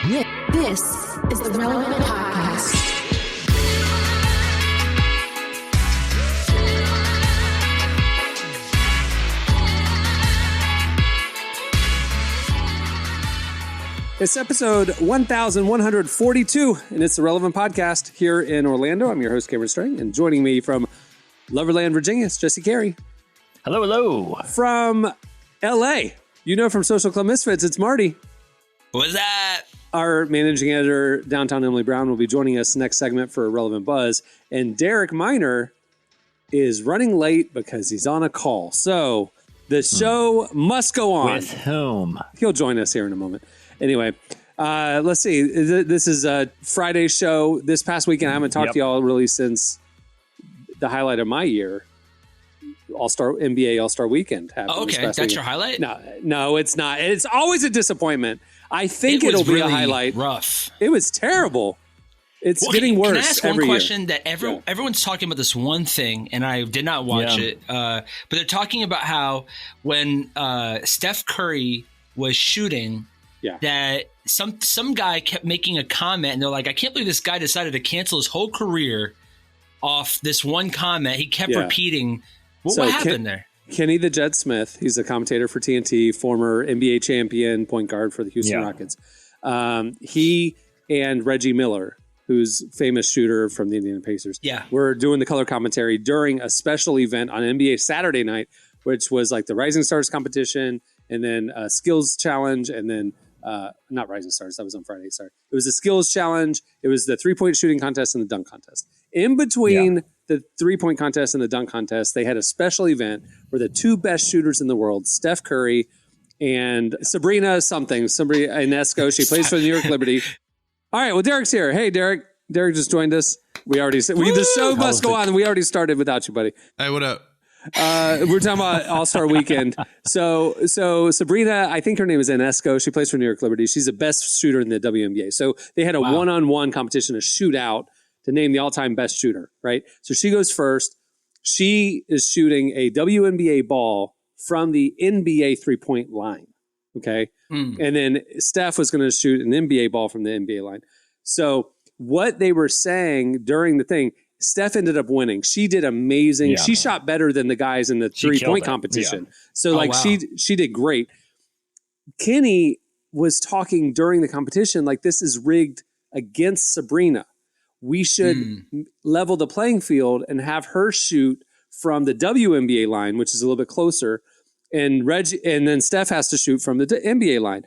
This is the Relevant Podcast. It's episode 1142, and it's the Relevant Podcast here in Orlando. I'm your host, Cameron Strang, and joining me from Loverland, Virginia, is Jesse Carey. Hello, hello. From L.A., from Social Club Misfits, it's Marty. What's that? Our managing editor, Downtown Emily Brown, will be joining us next segment for Relevant Buzz, and Derek Miner is running late because he's on a call. So the show must go on. With whom? He'll join us here in a moment. Anyway, let's see. This is a Friday show. This past weekend, I haven't talked to y'all really since the highlight of my year, NBA All-Star Weekend happened. Oh, okay, that's your highlight? No, it's not. It's always a disappointment. I think it'll be really a highlight. Rough. It was terrible. It's getting worse. Can I ask one every question year? that everyone's talking about this one thing, and I did not watch it, but they're talking about how when Steph Curry was shooting, that some guy kept making a comment, and they're like, I can't believe this guy decided to cancel his whole career off this one comment. He kept repeating. What happened there? Kenny the Jet Smith, he's a commentator for TNT, former NBA champion, point guard for the Houston Rockets. He and Reggie Miller, who's famous shooter from the Indiana Pacers, were doing the color commentary during a special event on NBA Saturday night, which was like the Rising Stars competition, and then a skills challenge, and then not Rising Stars, that was on Friday, sorry. It was the skills challenge, it was the three-point shooting contest, and the dunk contest. In between the three-point contest and the dunk contest, they had a special event where the two best shooters in the world, Steph Curry and Sabrina Ionesco, she plays for the New York Liberty. All right, well, Derek's here. Hey, Derek. Derek just joined us. The show must go on. We already started without you, buddy. Hey, what up? We're talking about All-Star Weekend. So Sabrina, I think her name is Ionesco. She plays for New York Liberty. She's the best shooter in the WNBA. So they had a one-on-one competition, a shootout, to name the all-time best shooter, right? So she goes first. She is shooting a WNBA ball from the NBA three-point line, okay? And then Steph was going to shoot an NBA ball from the NBA line. So what they were saying during the thing, Steph ended up winning. She did amazing. Yeah. She shot better than the guys in the three-point competition. Yeah. So she did great. Kenny was talking during the competition like this is rigged against Sabrina. We should level the playing field and have her shoot from the WNBA line, which is a little bit closer, and then Steph has to shoot from the NBA line.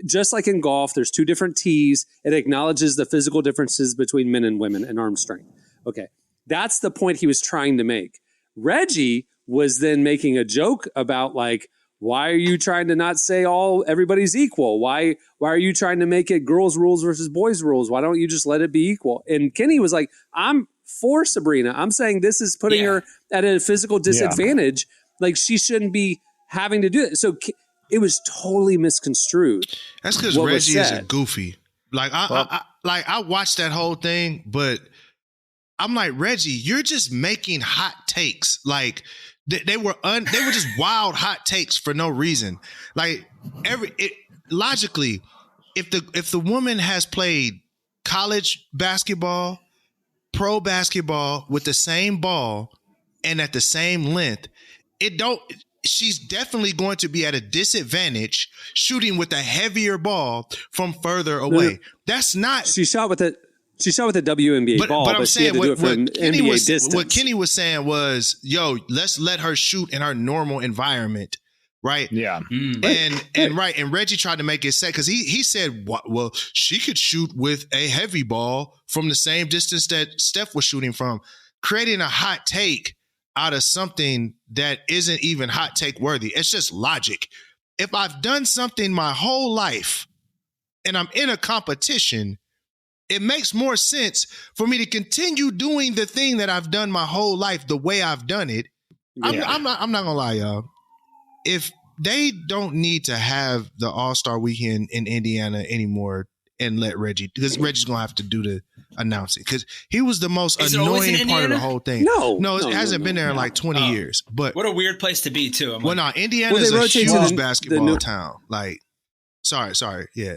Just like in golf, there's two different tees. It acknowledges the physical differences between men and women and arm strength. Okay, that's the point he was trying to make. Reggie was then making a joke about like, why are you trying to not say everybody's equal? Why are you trying to make it girls' rules versus boys' rules? Why don't you just let it be equal? And Kenny was like, I'm for Sabrina. I'm saying this is putting her at a physical disadvantage. Like she shouldn't be having to do it. So it was totally misconstrued. That's because Reggie is a goofy. Like I watched that whole thing, but I'm like, Reggie, you're just making hot takes. Like they were just wild hot takes for no reason. Like logically, if the woman has played college basketball, pro basketball with the same ball and at the same length, she's definitely going to be at a disadvantage shooting with a heavier ball from further away. That's not. She shot with a WNBA ball, but she had to do it from NBA distance. What Kenny was saying was, let's let her shoot in her normal environment, right? Yeah. And Reggie tried to make it say, because he said, well, she could shoot with a heavy ball from the same distance that Steph was shooting from, creating a hot take out of something that isn't even hot take worthy. It's just logic. If I've done something my whole life and I'm in a competition, it makes more sense for me to continue doing the thing that I've done my whole life the way I've done it. Yeah. I'm not gonna lie, y'all. If they don't need to have the All-Star Weekend in Indiana anymore and let Reggie, because Reggie's gonna have to do the announcing, because he was the most annoying part of the whole thing. No, it hasn't been there in like 20 years. But what a weird place to be too. Indiana's a huge basketball town. Like, sorry, yeah.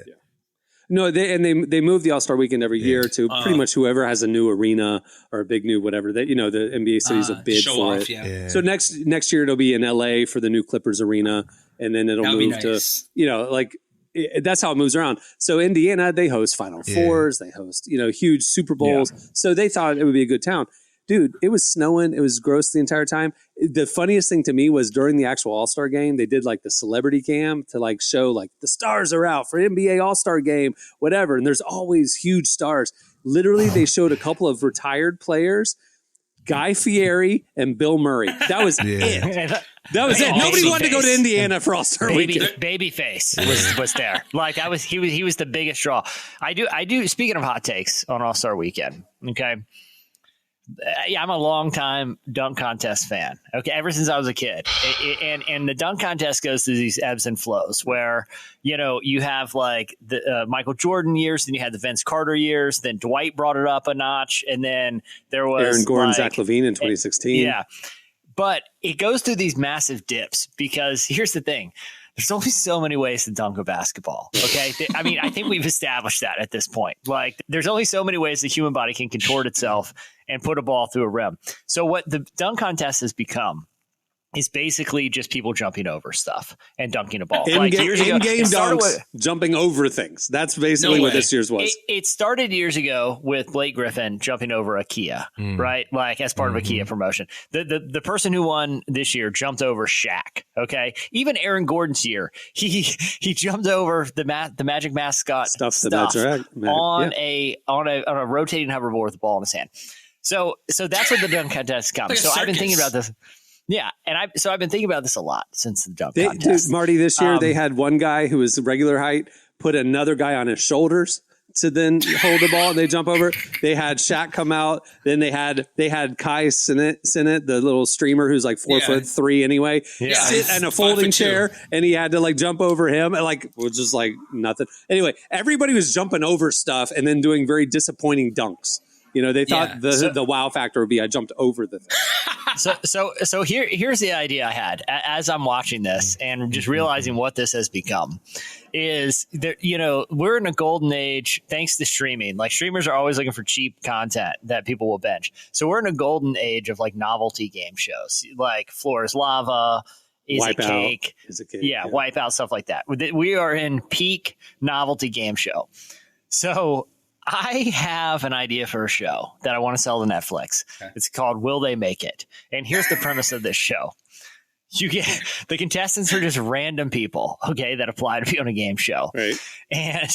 No, they move the All-Star Weekend every year to pretty much whoever has a new arena or a big new whatever that, the NBA cities will bid for it. Yeah. So next year it'll be in LA for the new Clippers arena, and then it'll move to that's how it moves around. So Indiana, they host Final Fours, they host huge Super Bowls. Yeah. So they thought it would be a good town. Dude, it was snowing. It was gross the entire time. The funniest thing to me was during the actual All-Star game, they did like the celebrity cam to like show like the stars are out for NBA All-Star game, whatever. And there's always huge stars. Literally, they showed a couple of retired players, Guy Fieri and Bill Murray. That was it. That was it. Nobody wanted to go to Indiana for All-Star Weekend. Babyface was there. Like he was the biggest draw. I do. Speaking of hot takes on All-Star Weekend, okay. Yeah, I'm a long-time dunk contest fan. Okay, ever since I was a kid, and the dunk contest goes through these ebbs and flows where you have like the Michael Jordan years, then you had the Vince Carter years, then Dwight brought it up a notch, and then there was Aaron Gordon, Zach LaVine in 2016. Yeah, but it goes through these massive dips because here's the thing. There's only so many ways to dunk a basketball. Okay. I mean, I think we've established that at this point. Like, there's only so many ways the human body can contort itself and put a ball through a rim. So what the dunk contest has become is basically just people jumping over stuff and dunking a ball. In-game dunks, jumping over things. That's basically what this year's was. It started years ago with Blake Griffin jumping over a Kia, right? Like as part of a Kia promotion. The person who won this year jumped over Shaq. Okay, even Aaron Gordon's year, he jumped over the Magic mascot stuff on a rotating hoverboard with a ball in his hand. So that's what the dunk contest comes. Like so I've been thinking about this. Yeah, and I've been thinking about this a lot since the dunk contest. Dude, Marty, this year they had one guy who was regular height put another guy on his shoulders to then hold the ball and they jump over. They had Shaq come out. Then they had Kai Sinnott, the little streamer who's like 4'3" anyway, sit in a folding chair, and he had to like jump over him, and like was just like nothing. Anyway, everybody was jumping over stuff and then doing very disappointing dunks. They thought the wow factor would be I jumped over the thing. So here's the idea I had as I'm watching this and just realizing what this has become is that, we're in a golden age thanks to streaming. Like streamers are always looking for cheap content that people will binge. So we're in a golden age of like novelty game shows like Floor is Lava, Is It Cake? Yeah, Wipeout, stuff like that. We are in peak novelty game show. So I have an idea for a show that I want to sell to Netflix. Okay. It's called Will They Make It? And here's the premise of this show. The contestants are just random people, okay, that apply to be on a game show. Right. And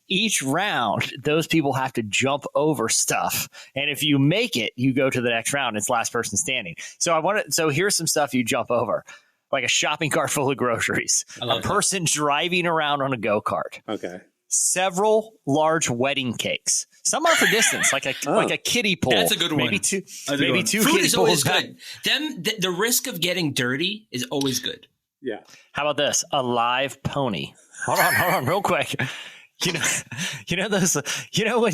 each round, those people have to jump over stuff. And if you make it, you go to the next round. It's last person standing. So here's some stuff you jump over. Like a shopping cart full of groceries. A person driving around on a go-kart. Okay. Several large wedding cakes. Some are for distance, like a kiddie pool. That's a good one. Maybe two Food kiddie is always pools. good. The risk of getting dirty is always good. Yeah. How about this? A live pony. Hold on, real quick. Those. When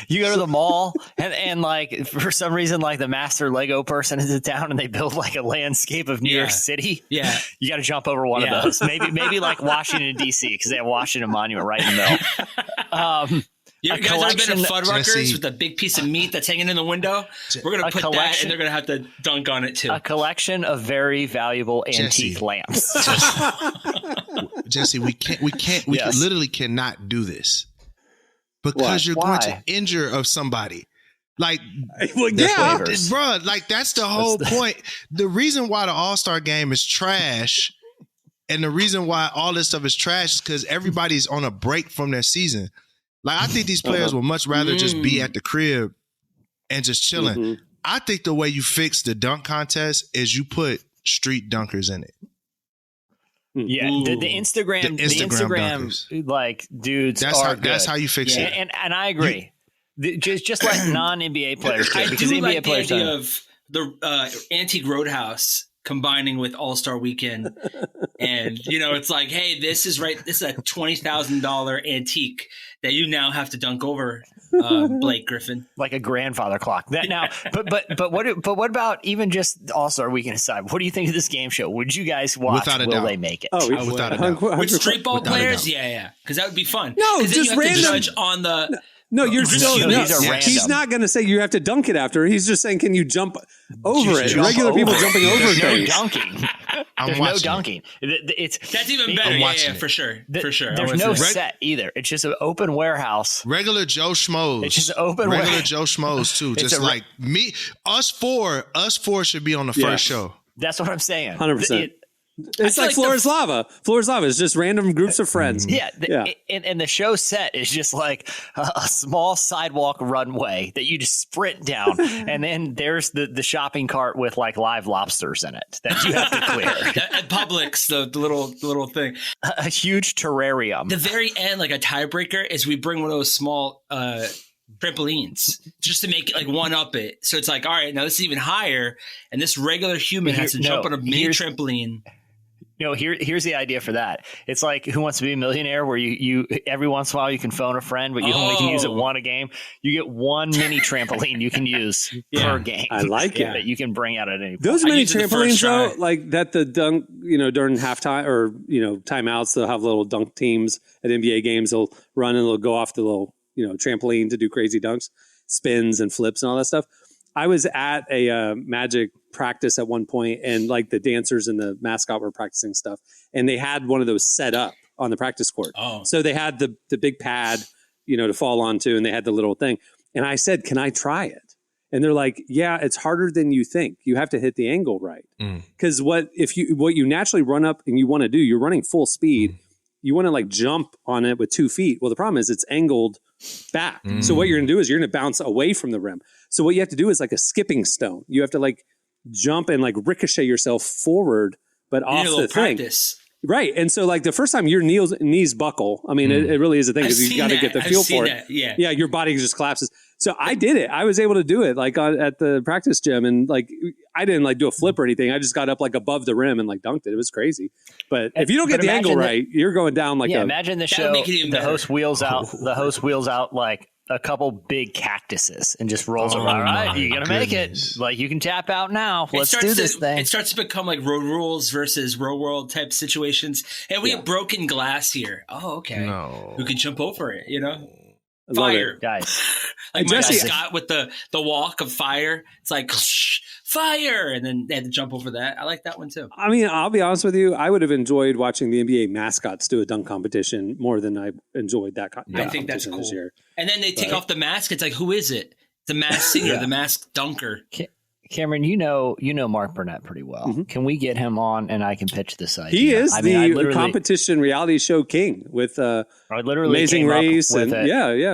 you go to the mall and like for some reason like the master Lego person is in town and they build like a landscape of New York City. Yeah, you got to jump over one of those. Maybe like Washington D.C. because they have Washington Monument right in the middle. You guys ever been to Fuddruckers with a big piece of meat that's hanging in the window? We're going to put that, and they're going to have to dunk on it too. A collection of very valuable antique lamps. Jesse, we literally cannot do this because you're going to injure of somebody. Like, bro, like that's the whole point. The reason why the All-Star game is trash, and the reason why all this stuff is trash is because everybody's on a break from their season. Like, I think these players would much rather just be at the crib and just chilling. Mm-hmm. I think the way you fix the dunk contest is you put street dunkers in it. Yeah, the Instagram dunkers. Like dudes that's how you fix it. And I agree. Just like non-NBA players do, because I do NBA like players the idea of the Antique Roadhouse combining with All-Star Weekend. And, it's like, hey, this is a $20,000 antique that you now have to dunk over. Blake Griffin. Like a grandfather clock. That now, but what about even just All-Star Weekend aside? What do you think of this game show? Would you guys watch? Without a Will doubt. they make it? Oh, without a doubt. With street ball Without a players? doubt. Yeah. Because that would be fun. No, 'Cause then just you have to random. judge on the. No, you're still. These are random. He's not going to say you have to dunk it after. He's just saying, can you jump over it? Jump Regular people over it. jumping over There's no things. dunking. There's no dunking. That's even better. Yeah, for sure. For sure. There's no set either. It's just an open warehouse. Regular Joe Schmoes. It's just open Regular Joe Schmoes too. Just like me, us four should be on the first show. That's what I'm saying. 100%. It's like Floor is Lava. Floor is Lava is just random groups of friends. Yeah. And the show set is just like a small sidewalk runway that you just sprint down. And then there's the shopping cart with like live lobsters in it that you have to clear. At Publix, the little thing. A huge terrarium. The very end, like a tiebreaker, is we bring one of those small trampolines just to make it like one up it. So it's like, all right, now this is even higher. And this regular human has to jump on a mini trampoline. Here's the idea for that. It's like Who Wants to Be a Millionaire, where you every once in a while you can phone a friend, but you only can use it one a game. You get one mini trampoline you can use per game. I like it. That you can bring out at any point. Those mini trampolines, though, like that the dunk, during halftime or, timeouts, they'll have little dunk teams at NBA games. They'll run and they'll go off the little, trampoline to do crazy dunks, spins and flips and all that stuff. I was at a Magic practice at one point, and like the dancers and the mascot were practicing stuff, and they had one of those set up on the practice court. So they had the big pad, to fall onto, and they had the little thing. And I said, "Can I try it?" And they're like, "Yeah, it's harder than you think. You have to hit the angle right. Because what you naturally run up and you want to do, you're running full speed. You want to like jump on it with 2 feet. Well, the problem is it's angled back. So what you're going to do is you're going to bounce away from the rim. So what you have to do is like a skipping stone. You have to like jump and like ricochet yourself forward, but off the thing. Practice. Right. And so like the first time your knees buckle, I mean, it really is a thing because you got to get the feel for it. Yeah. Your body just collapses. So I did it. I was able to do it like at the practice gym, and like I didn't like do a flip or anything. I just got up like above the rim and like dunked it. It was crazy. But if you don't get the angle right, you're going down like imagine the show. The host wheels out like a couple big cactuses and just rolls around. All right, you're gonna make it. Like you can tap out now. Let's do this thing. It starts to become like Road Rules versus Real World type situations. And we have broken glass here. Oh, okay. No. Who can jump over it? Fire, guys. Like Jesse Scott with the walk of fire. It's like fire, and then they had to jump over that. I like that one too. I mean, I'll be honest with you. I would have enjoyed watching the NBA mascots do a dunk competition more than I enjoyed that. I think that's cool. This year. And then they take off the mask. It's like, who is it? The masked singer, the masked dunker. Cameron, you know Mark Burnett pretty well. Mm-hmm. Can we get him on and I can pitch this idea? He is the competition reality show king with Amazing Race. And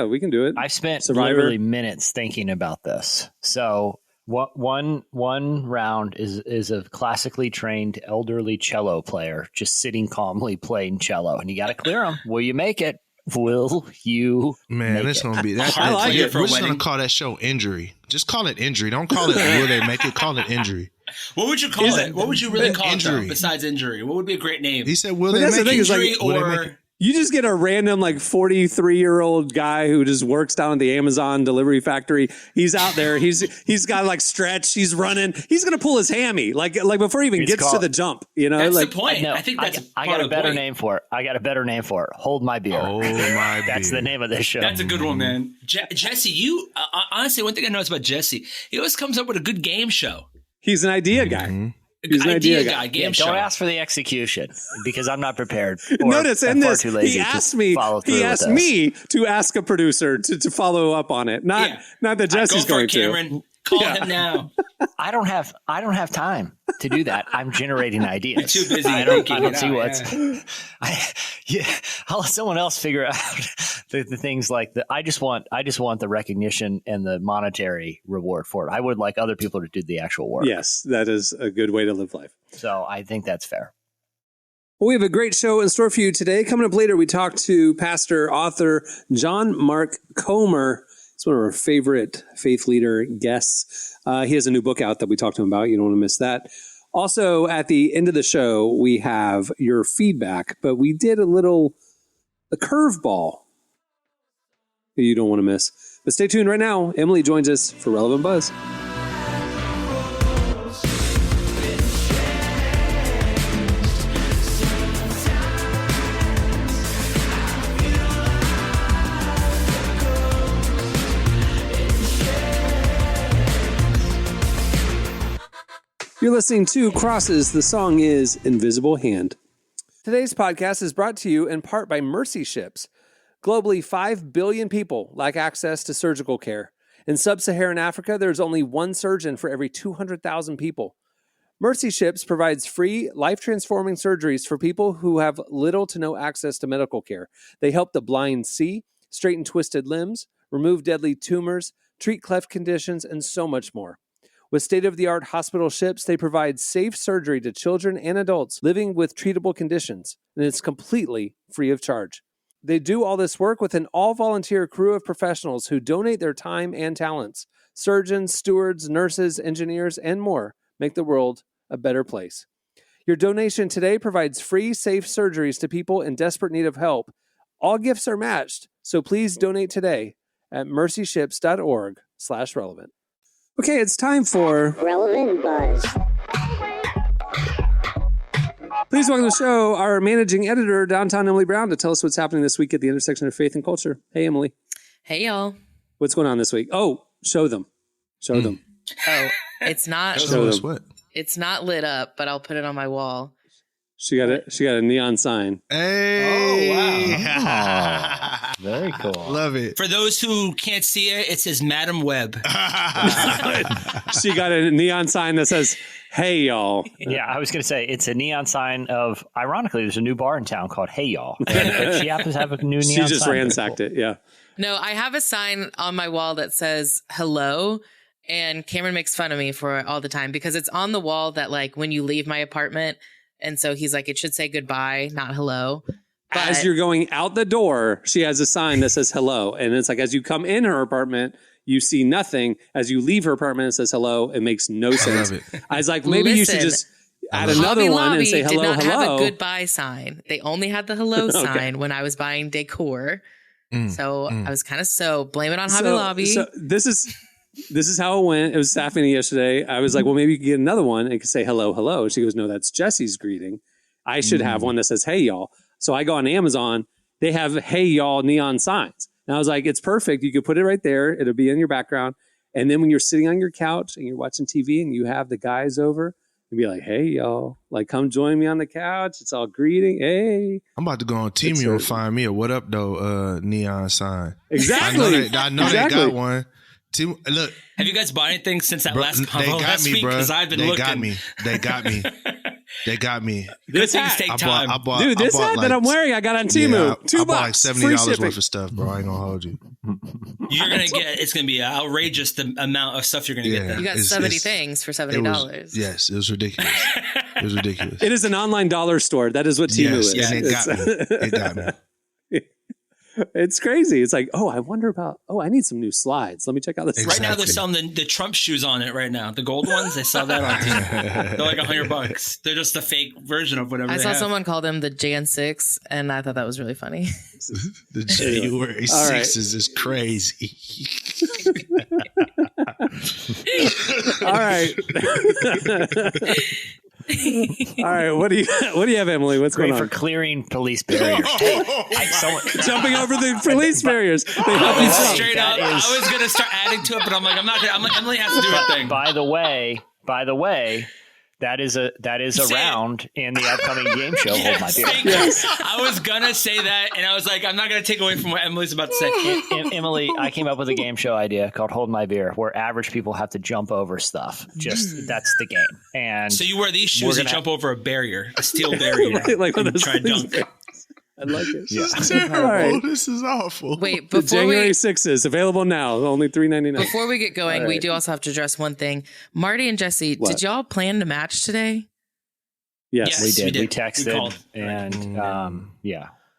we can do it. I spent literally minutes thinking about this. So one round is a classically trained elderly cello player just sitting calmly playing cello, and you got to clear him. Will you make it? Will you? Man, it's going to be that. I like it. We're just going to call that show Injury. Just call it Injury. Don't call it Will They Make It. Call it Injury. What would you call it? What would you really call it besides Injury? What would be a great name? He said, Will They Make It? Injury or... You just get a random 43-year-old guy who just works down at the Amazon delivery factory. He's out there. He's got stretch. He's running. He's gonna pull his hammy like before he even gets to the jump. That's the point. I think that's. I got a better name for it. Hold my beer. Oh my! That's the name of this show. That's a good one, man. Jesse, you honestly, one thing I noticed about Jesse, he always comes up with a good game show. He's an idea guy. Mm-hmm. He's an idea guy. Don't ask for the execution because I'm not prepared. Notice in this, he asked me to ask a producer to follow up on it. Not that Jesse's going to. Cameron. Call him now. I don't have time to do that. I'm generating ideas. You're too busy. I don't see what's. I'll let someone else figure out the things like that. I just want the recognition and the monetary reward for it. I would like other people to do the actual work. Yes, that is a good way to live life. So I think that's fair. Well, we have a great show in store for you today. Coming up later, we talk to pastor, author John Mark Comer. It's one of our favorite faith leader guests. He has a new book out that we talked to him about. You don't want to miss that. Also, at the end of the show, we have your feedback, but we did a curveball that you don't want to miss. But stay tuned right now. Emily joins us for Relevant Buzz. You're listening to Crosses. The song is Invisible Hand. Today's podcast is brought to you in part by Mercy Ships. Globally, 5 billion people lack access to surgical care. In sub-Saharan Africa, there's only one surgeon for every 200,000 people. Mercy Ships provides free, life-transforming surgeries for people who have little to no access to medical care. They help the blind see, straighten twisted limbs, remove deadly tumors, treat cleft conditions, and so much more. With state-of-the-art hospital ships, they provide safe surgery to children and adults living with treatable conditions, and it's completely free of charge. They do all this work with an all-volunteer crew of professionals who donate their time and talents. Surgeons, stewards, nurses, engineers, and more make the world a better place. Your donation today provides free, safe surgeries to people in desperate need of help. All gifts are matched, so please donate today at mercyships.org/relevant. Okay, it's time for Relevant Buzz. Please welcome to the show our managing editor, Downtown Emily Brown, to tell us what's happening this week at the intersection of faith and culture. Hey, Emily. Hey, y'all. What's going on this week? Oh, show them. Show them. Oh, it's not. Show us what? It's not lit up, but I'll put it on my wall. She got a neon sign. Hey. Oh, wow. Very cool. Love it. For those who can't see it, it says Madam Web. She got a neon sign that says, "Hey, y'all." Yeah, I was going to say it's a neon sign of, ironically, there's a new bar in town called Hey Y'all. But she happens to have a new neon sign. She just ransacked it, yeah. No, I have a sign on my wall that says hello. And Cameron makes fun of me for it all the time because it's on the wall that, like, when you leave my apartment. And so he's like, it should say goodbye, not hello. But as you're going out the door, she has a sign that says hello. And it's like, as you come in her apartment, you see nothing. As you leave her apartment, it says hello. It makes no sense. I was like, maybe you should just add another Hobby one Lobby and say hello, did not hello. have a goodbye sign. They only had the hello sign when I was buying decor. I was kind of blame it on Hobby Lobby. So this is how it went. It was staff meeting yesterday. I was like, well, maybe you could get another one and could say hello, hello. She goes, no, that's Jesse's greeting. I should have one that says, hey, y'all. So I go on Amazon. They have, hey, y'all neon signs. And I was like, it's perfect. You could put it right there. It'll be in your background. And then when you're sitting on your couch and you're watching TV and you have the guys over, and be like, hey, y'all, like, come join me on the couch. It's all greeting. Hey. I'm about to go on Temu and find me a what up, though, neon sign. Exactly. I know they got one. Look, have you guys bought anything since that last convo last week? Because I've been looking. They got me. This things take time. This hat that I'm wearing, I got on Temu. $2. I bought like $70 worth of stuff, bro. I ain't gonna hold you. It's gonna be outrageous the amount of stuff you're gonna get there. You got 70 things for $70. Yes, it was ridiculous. It is an online dollar store. That is what Temu is. Yeah, it got me. It's crazy. It's like, I wonder about, I need some new slides. Let me check out this. Right now, they're selling the Trump shoes on it right now. The gold ones, they sell that on Temu. They're like $100. They're just the fake version of whatever I they saw have. someone call them the Jan 6, and I thought that was really funny. The January 6s is crazy. All right. All right, what do you have, Emily? What's going on? For clearing police barriers. Jumping over the police barriers. They help you jump. Straight up, I was gonna start adding to it, but I'm like, I'm not gonna. I'm like, Emily has to do her thing. By the way, that is a round in the upcoming game show. Hold my beer. Yes. I was gonna say that, and I was like, I'm not gonna take away from what Emily's about to say. Emily, I came up with a game show idea called Hold My Beer, where average people have to jump over stuff. That's the game. And so you wear these shoes, you jump over a barrier, a steel barrier, like and try and dunk. I like it. Yeah. This is terrible. Right. This is awful. Wait, the January 6th available now, only $3.99. Before we get going, we do also have to address one thing. Marty and Jesse, did y'all plan to match today? Yes, we did. We texted,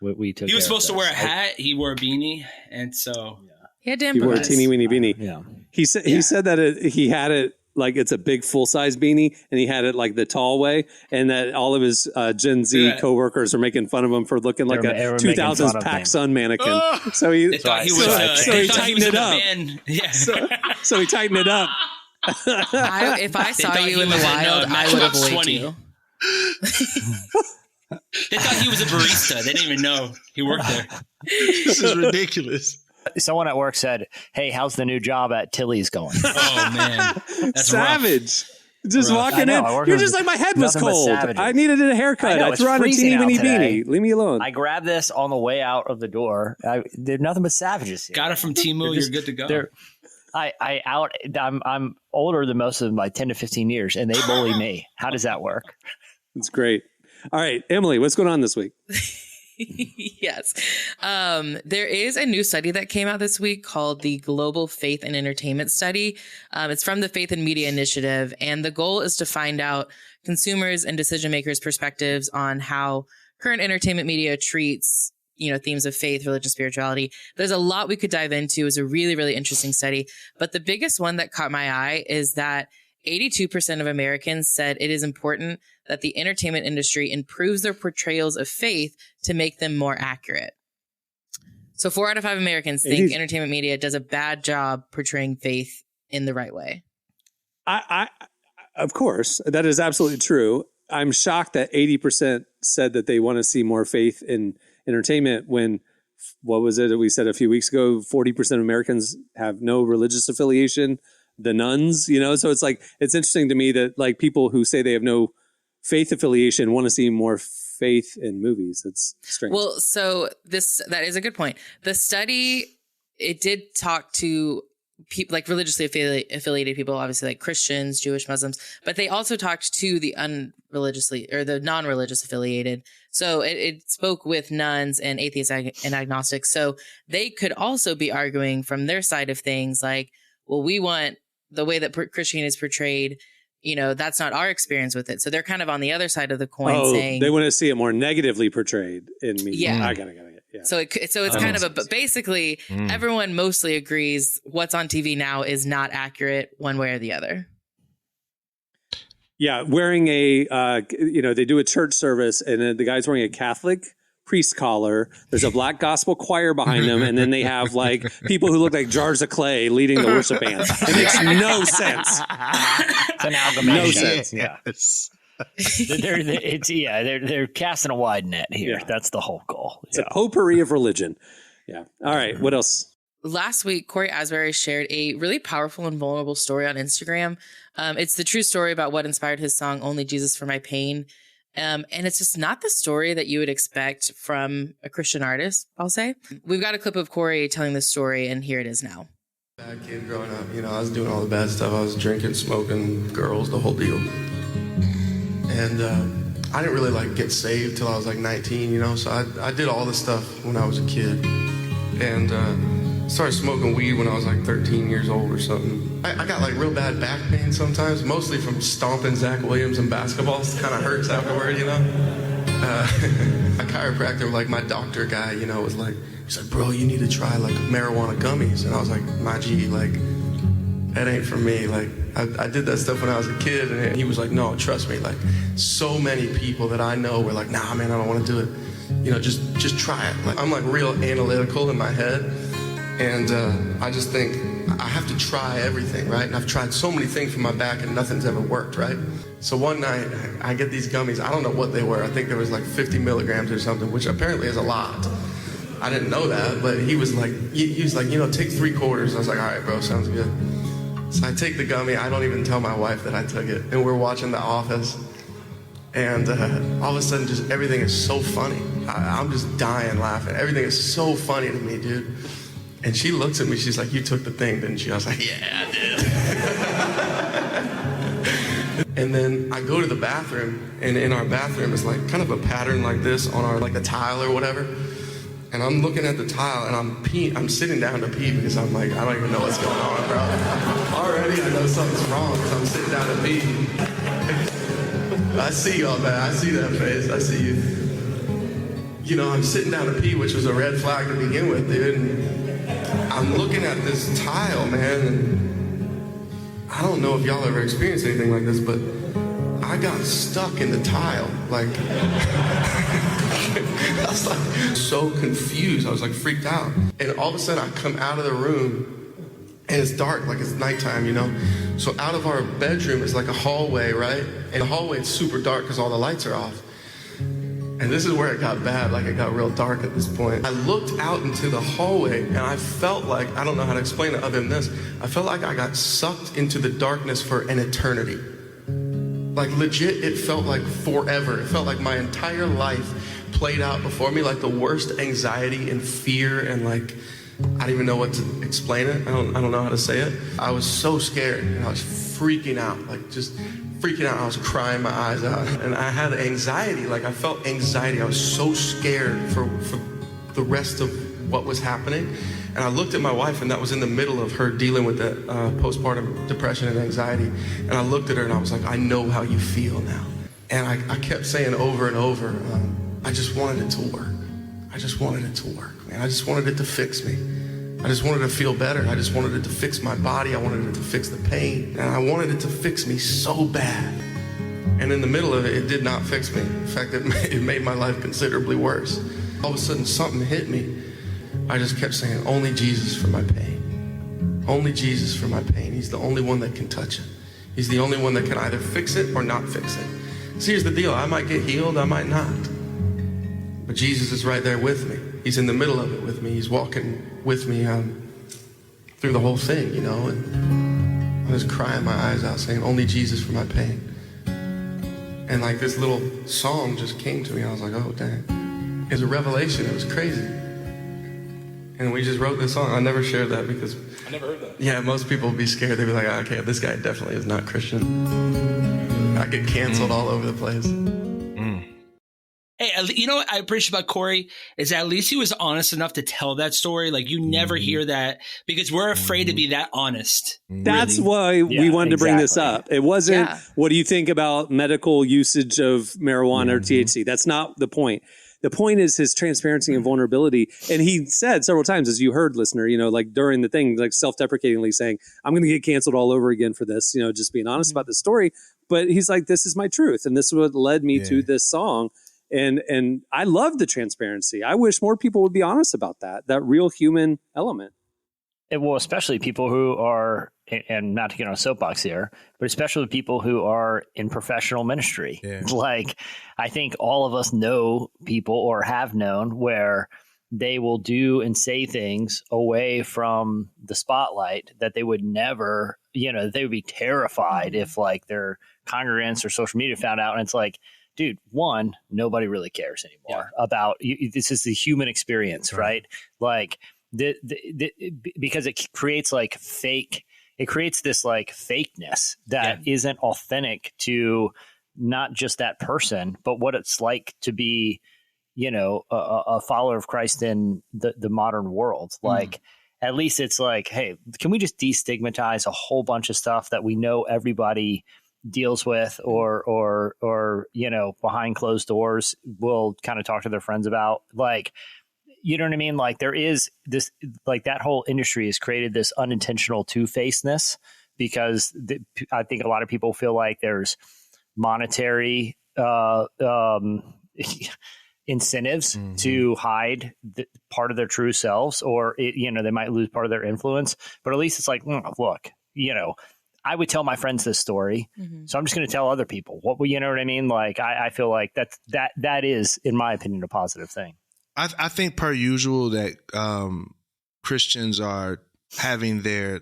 we took. He was supposed to wear a hat. He wore a beanie, and so he had to improvise. He wore a teeny weeny beanie. Yeah, he said that he had it like it's a big full size beanie, and he had it like the tall way, and that all of his Gen Z coworkers are making fun of him for looking like a 2000s PacSun mannequin. So he tightened it up. Yeah. So he tightened it up. If I saw you in the wild, I would avoid you. They thought he was a barista. They didn't even know he worked there. This is ridiculous. Someone at work said, "Hey, how's the new job at Tilly's going?" Oh man, that's savage. Rough. Just walking in, you're just like, my head was cold. I needed a haircut. I threw on a teeny weeny beanie. Leave me alone. I grabbed this on the way out of the door. There's nothing but savages here. Got it from Temu. You're good to go. I'm older than most of them by 10 to 15 years, and they bully me. How does that work? It's great. All right, Emily, what's going on this week? Yes. There is a new study that came out this week called the Global Faith and Entertainment Study. It's from the Faith and Media Initiative, and the goal is to find out consumers and decision makers' perspectives on how current entertainment media treats, themes of faith, religion, spirituality. There's a lot we could dive into. It was a really, really interesting study. But the biggest one that caught my eye is that 82% of Americans said it is important that the entertainment industry improves their portrayals of faith to make them more accurate. So 4 out of 5 Americans think entertainment media does a bad job portraying faith in the right way. Of course, that is absolutely true. I'm shocked that 80% said that they want to see more faith in entertainment when, what was it that we said a few weeks ago? 40% of Americans have no religious affiliation. The nuns, so it's like, it's interesting to me that like people who say they have no faith affiliation want to see more faith in movies. It's strange. Well, so that is a good point. The study, it did talk to people like religiously affiliated people, obviously like Christians, Jewish, Muslims, but they also talked to the the non-religious affiliated. So it spoke with nuns and atheists and agnostics. So they could also be arguing from their side of things like, well, we want the way that Christianity is portrayed, that's not our experience with it. So they're kind of on the other side of the coin saying they want to see it more negatively portrayed in media. Yeah. I got it. Yeah. So it's kind of but basically everyone mostly agrees what's on TV now is not accurate one way or the other. Yeah. Wearing they do a church service and the guy's wearing a Catholic priest collar. There's a black gospel choir behind them, and then they have like people who look like jars of clay leading the worship band. It makes no sense. It's an amalgamation. No sense. Yeah. They're casting a wide net here. Yeah. That's the whole goal. It's a potpourri of religion. Yeah. All right. What else? Last week, Cory Asbury shared a really powerful and vulnerable story on Instagram. It's the true story about what inspired his song "Only Jesus for My Pain." And it's just not the story that you would expect from a Christian artist, I'll say. We've got a clip of Cory telling this story, and here it is now. Bad kid growing up, I was doing all the bad stuff. I was drinking, smoking, girls, the whole deal. And I didn't really get saved till I was 19, so I did all this stuff when I was a kid. And started smoking weed when I was 13 years old or something. I got real bad back pain sometimes, mostly from stomping Zach Williams in basketball. It kind of hurts afterward, A chiropractor, my doctor guy, was he's like, bro, you need to try marijuana gummies. And I was like, my G, that ain't for me. I did that stuff when I was a kid, and he was like, no, trust me. So many people that I know were like, nah, man, I don't want to do it. Just try it. I'm real analytical in my head. And I just think I have to try everything, right? And I've tried so many things for my back and nothing's ever worked, right? So one night I get these gummies. I don't know what they were. I think there was 50 milligrams or something, which apparently is a lot. I didn't know that, but he was like, take 3/4. I was like, all right, bro, sounds good. So I take the gummy. I don't even tell my wife that I took it. And we're watching The Office. And all of a sudden, just everything is so funny. I'm just dying laughing. Everything is so funny to me, dude. And she looks at me, she's like, you took the thing, didn't you? I was like, yeah, I did. And then I go to the bathroom, and in our bathroom is kind of a pattern like this on our, the tile or whatever. And I'm looking at the tile, and I'm sitting down to pee because I'm I don't even know what's going on, bro. Already I know something's wrong because I'm sitting down to pee. I see y'all, man. I see that face. I see you. I'm sitting down to pee, which was a red flag to begin with, dude. And I'm looking at this tile, man, and I don't know if y'all ever experienced anything like this, but I got stuck in the tile. Like, I was like so confused. I was like freaked out. And all of a sudden I come out of the room and it's dark, like it's nighttime, you know? So out of our bedroom is like a hallway, right? And the hallway is super dark because all the lights are off. And this is where it got bad, like it got real dark at this point. I looked out into the hallway and I felt like, I don't know how to explain it other than this, I felt like I got sucked into the darkness for an eternity. Like legit, it felt like forever. It felt like my entire life played out before me, like the worst anxiety and fear and like, I don't even know what to explain it. I don't know how to say it. I was so scared and I was freaking out, like just freaking out. I was crying my eyes out and I had anxiety. Like I felt anxiety. I was so scared for the rest of what was happening. And I looked at my wife and that was in the middle of her dealing with that postpartum depression and anxiety. And I looked at her and I was like, I know how you feel now. And I kept saying over and over, I just wanted it to work. I just wanted it to work, man. I just wanted it to fix me. I just wanted to feel better. I just wanted it to fix my body. I wanted it to fix the pain. And I wanted it to fix me so bad. And in the middle of it, it did not fix me. In fact, it made my life considerably worse. All of a sudden, something hit me. I just kept saying, only Jesus for my pain. Only Jesus for my pain. He's the only one that can touch it. He's the only one that can either fix it or not fix it. See, here's the deal. I might get healed. I might not. But Jesus is right there with me. He's in the middle of it with me. He's walking with me through the whole thing, you know. And I was crying my eyes out saying, only Jesus for my pain. And like this little song just came to me. I was like, oh, dang. It was a revelation. It was crazy. And we just wrote this song. I never shared that because... I never heard that. Yeah, most people would be scared. They'd be like, okay, this guy definitely is not Christian. I get canceled all over the place. Hey, you know what I appreciate about Cory is that at least he was honest enough to tell that story. Like you never hear that because we're afraid to be that honest. That's why we wanted to bring this up. It wasn't, what do you think about medical usage of marijuana or THC? That's not the point. The point is his transparency and vulnerability. And he said several times, as you heard, listener, you know, like during the thing, like self-deprecatingly saying, I'm going to get canceled all over again for this, you know, just being honest about the story. But he's like, this is my truth. And this is what led me to this song. And I love the transparency. I wish more people would be honest about that real human element. Well, especially people who are, and not to get on a soapbox here, but especially people who are in professional ministry. Yeah. Like, I think all of us know people or have known where they will do and say things away from the spotlight that they would never, you know, they would be terrified if like their congregants or social media found out. And it's like, dude, one, nobody really cares anymore about you. This is the human experience, right? Like because it creates like fake, it creates this like fakeness that isn't authentic to not just that person, but what it's like to be, you know, a follower of Christ in the modern world. Like, at least it's like, hey, can we just destigmatize a whole bunch of stuff that we know everybody deals with or you know, behind closed doors will kind of talk to their friends about? Like, you know what I mean? Like there is this, like that whole industry has created this unintentional two-facedness because I think a lot of people feel like there's monetary incentives to hide part of their true selves, or you know, they might lose part of their influence, but at least it's like, look, you know, I would tell my friends this story, so I'm just going to tell other people. You know what I mean? Like, I feel like that is, in my opinion, a positive thing. I think per usual that Christians are having their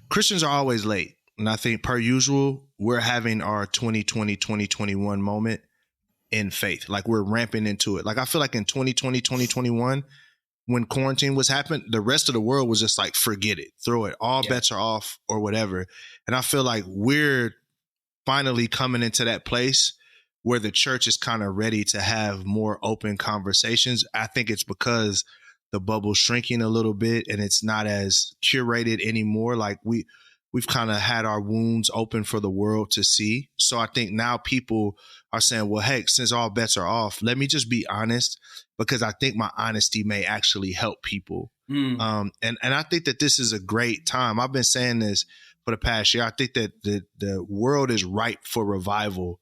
Christians are always late. And I think per usual, we're having our 2020, 2021 moment in faith. Like we're ramping into it. Like I feel like in 2020, 2021, when quarantine was happening, the rest of the world was just like, forget it, throw it. All bets are off or whatever. And I feel like we're finally coming into that place where the church is kind of ready to have more open conversations. I think it's because the bubble's shrinking a little bit and it's not as curated anymore. Like we've kind of had our wounds open for the world to see. So I think now people are saying, well, hey, since all bets are off, let me just be honest, because I think my honesty may actually help people. And I think that this is a great time. I've been saying this for the past year. I think that the world is ripe for revival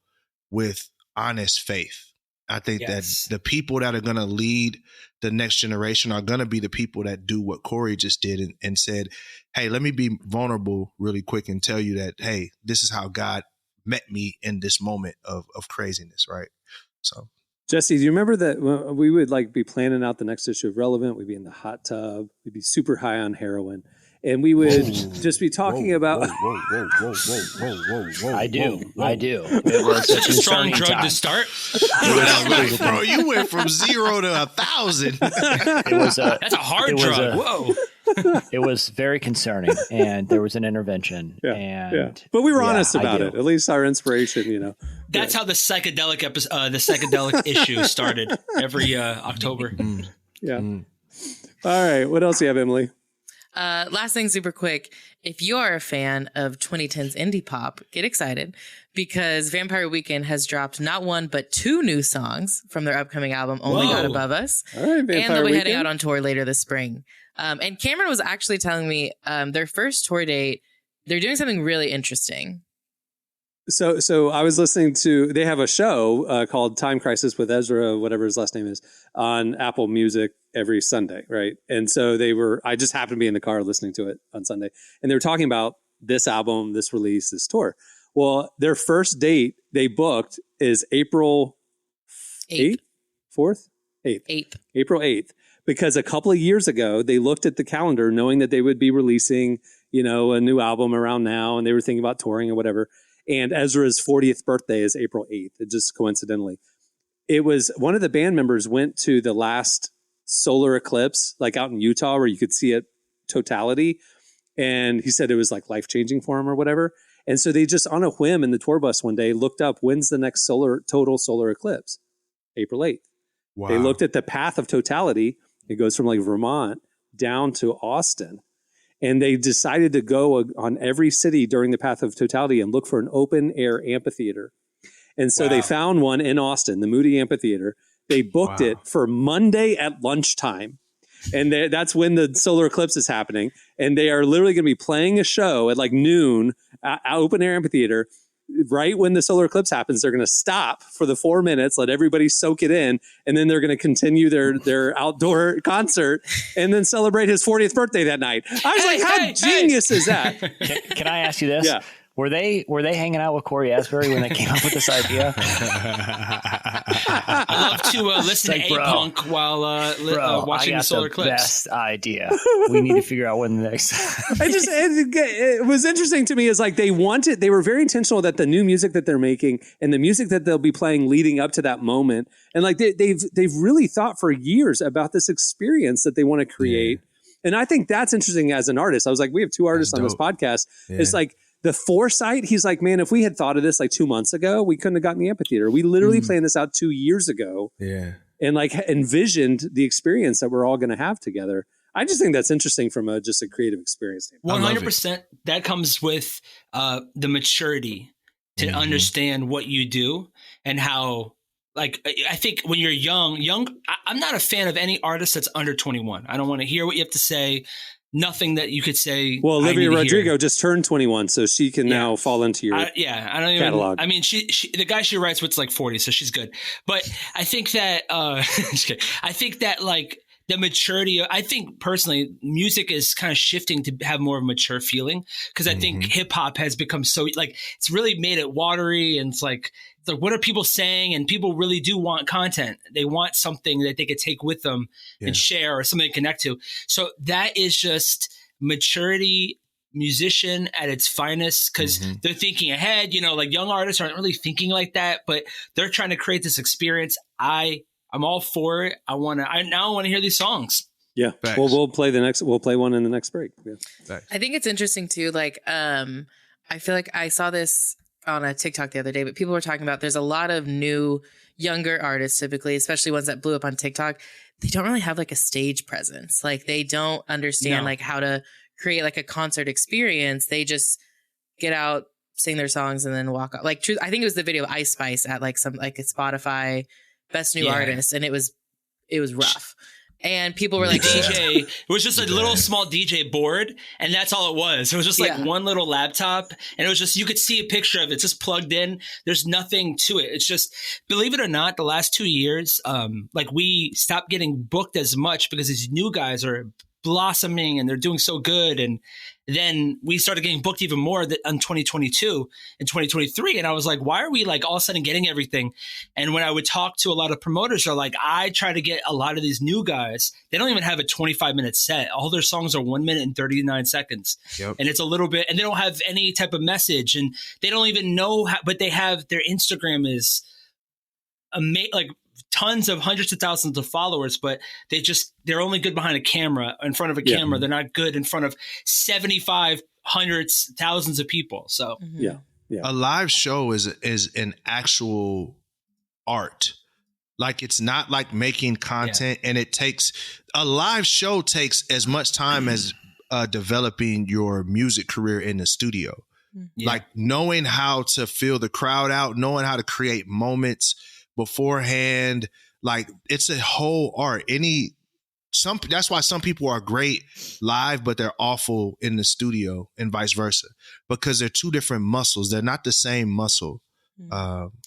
with honest faith. I think that the people that are going to lead the next generation are going to be the people that do what Cory just did and said, hey, let me be vulnerable really quick and tell you that, hey, this is how God met me in this moment of craziness, right? So, Jesse, do you remember that we would like be planning out the next issue of Relevant? We'd be in the hot tub. We'd be super high on heroin. And we would just be talking about. I do. It was such a strong drug to start. Bro, you went from 0 to 1,000. That's a hard drug. Whoa. It was very concerning, and there was an intervention. But we were honest about it. At least our inspiration, That's how the psychedelic issue started every October. All right. What else do you have, Emily? Last thing, super quick. If you are a fan of 2010s indie pop, get excited because Vampire Weekend has dropped not one, but 2 new songs from their upcoming album, Only God Above Us. All right, Vampire and they'll be Weekend. heading out on tour later this spring. And Cameron was actually telling me their first tour date, they're doing something really interesting. So I was listening to, they have a show called Time Crisis with Ezra, whatever his last name is, on Apple Music every Sunday, right? And so I just happened to be in the car listening to it on Sunday, and they were talking about this album, this release, this tour. Well, their first date they booked is April 8th? 4th? 8th. April 8th. Because a couple of years ago, they looked at the calendar knowing that they would be releasing, a new album around now, and they were thinking about touring or whatever. And Ezra's 40th birthday is April 8th. It just coincidentally. It was one of the band members went to the last solar eclipse, like out in Utah, where you could see it totality. And he said it was like life-changing for him or whatever. And so they just on a whim in the tour bus one day looked up, when's the next total solar eclipse? April 8th. Wow. They looked at the path of totality. It goes from like Vermont down to Austin. And they decided to go on every city during the path of totality and look for an open air amphitheater. And so they found one in Austin, the Moody Amphitheater. They booked it for Monday at lunchtime. And that's when the solar eclipse is happening. And they are literally going to be playing a show at like noon, open air amphitheater. Right when the solar eclipse happens, they're going to stop for the 4 minutes, let everybody soak it in, and then they're going to continue their outdoor concert and then celebrate his 40th birthday that night. I was how genius is that? Can I ask you this? Yeah. Were they hanging out with Cory Asbury when they came up with this idea? I love to listen to A-Punk while watching the solar eclipse. Best idea. We need to figure out when the next. It was interesting to me is like they were very intentional that the new music that they're making and the music that they'll be playing leading up to that moment, and like they've really thought for years about this experience that they want to create. And I think that's interesting as an artist. I was like, we have 2 artists on this podcast. Yeah. It's like the foresight. He's like, man, if we had thought of this like 2 months ago, we couldn't have gotten the amphitheater. We literally planned this out 2 years ago. Yeah. And like envisioned the experience that we're all going to have together. I just think that's interesting from just a creative experience. 100%. That comes with the maturity to understand what you do and how. Like, I think when you're young, I'm not a fan of any artist that's under 21. I don't want to hear what you have to say. Nothing that you could say. Well, Olivia Rodrigo just turned 21, so she can now fall into your I don't even, catalog. I mean, she the guy she writes with's like 40, so she's good. But I think that I think that like the maturity. I think personally, music is kind of shifting to have more of a mature feeling because I think hip hop has become so like it's really made it watery and it's like what are people saying? And people really do want content. They want something that they could take with them and share or something to connect to. So that is just maturity, musician at its finest because they're thinking ahead. Like young artists aren't really thinking like that, but they're trying to create this experience. I'm all for it. I now want to hear these songs. Yeah. Thanks. Well, we'll play one in the next break. Yeah. I think it's interesting too. Like, I feel like I saw this on a TikTok the other day, but people were talking about there's a lot of new younger artists, typically, especially ones that blew up on TikTok. They don't really have like a stage presence. Like they don't understand like how to create like a concert experience. They just get out, sing their songs and then walk out. Like I think it was the video of Ice Spice at like some like a Spotify Best New Artist. And it was rough. And people were like, DJ. It was just a little small DJ board, and that's all it was. It was just like one little laptop, and it was just, you could see a picture of it. It's just plugged in. There's nothing to it. It's just, believe it or not, the last 2 years, like we stopped getting booked as much because these new guys are blossoming and they're doing so good. And then we started getting booked even more in 2022 and 2023. And I was like, why are we like all of a sudden getting everything? And when I would talk to a lot of promoters, they're like, I try to get a lot of these new guys. They don't even have a 25-minute set. All their songs are 1 minute and 39 seconds. Yep. And it's a little bit, and they don't have any type of message, and they don't even know how, but they have, their Instagram is like tons of hundreds of thousands of followers, but they're only good behind a camera, in front of a camera. They're not good in front of 75 hundreds, thousands of people. So a live show is an actual art. Like, it's not like making content, and a live show takes as much time as developing your music career in the studio. Like knowing how to feel the crowd out, knowing how to create moments beforehand. Like, it's a whole art. That's why some people are great live, but they're awful in the studio, and vice versa, because they're two different muscles. They're not the same muscle.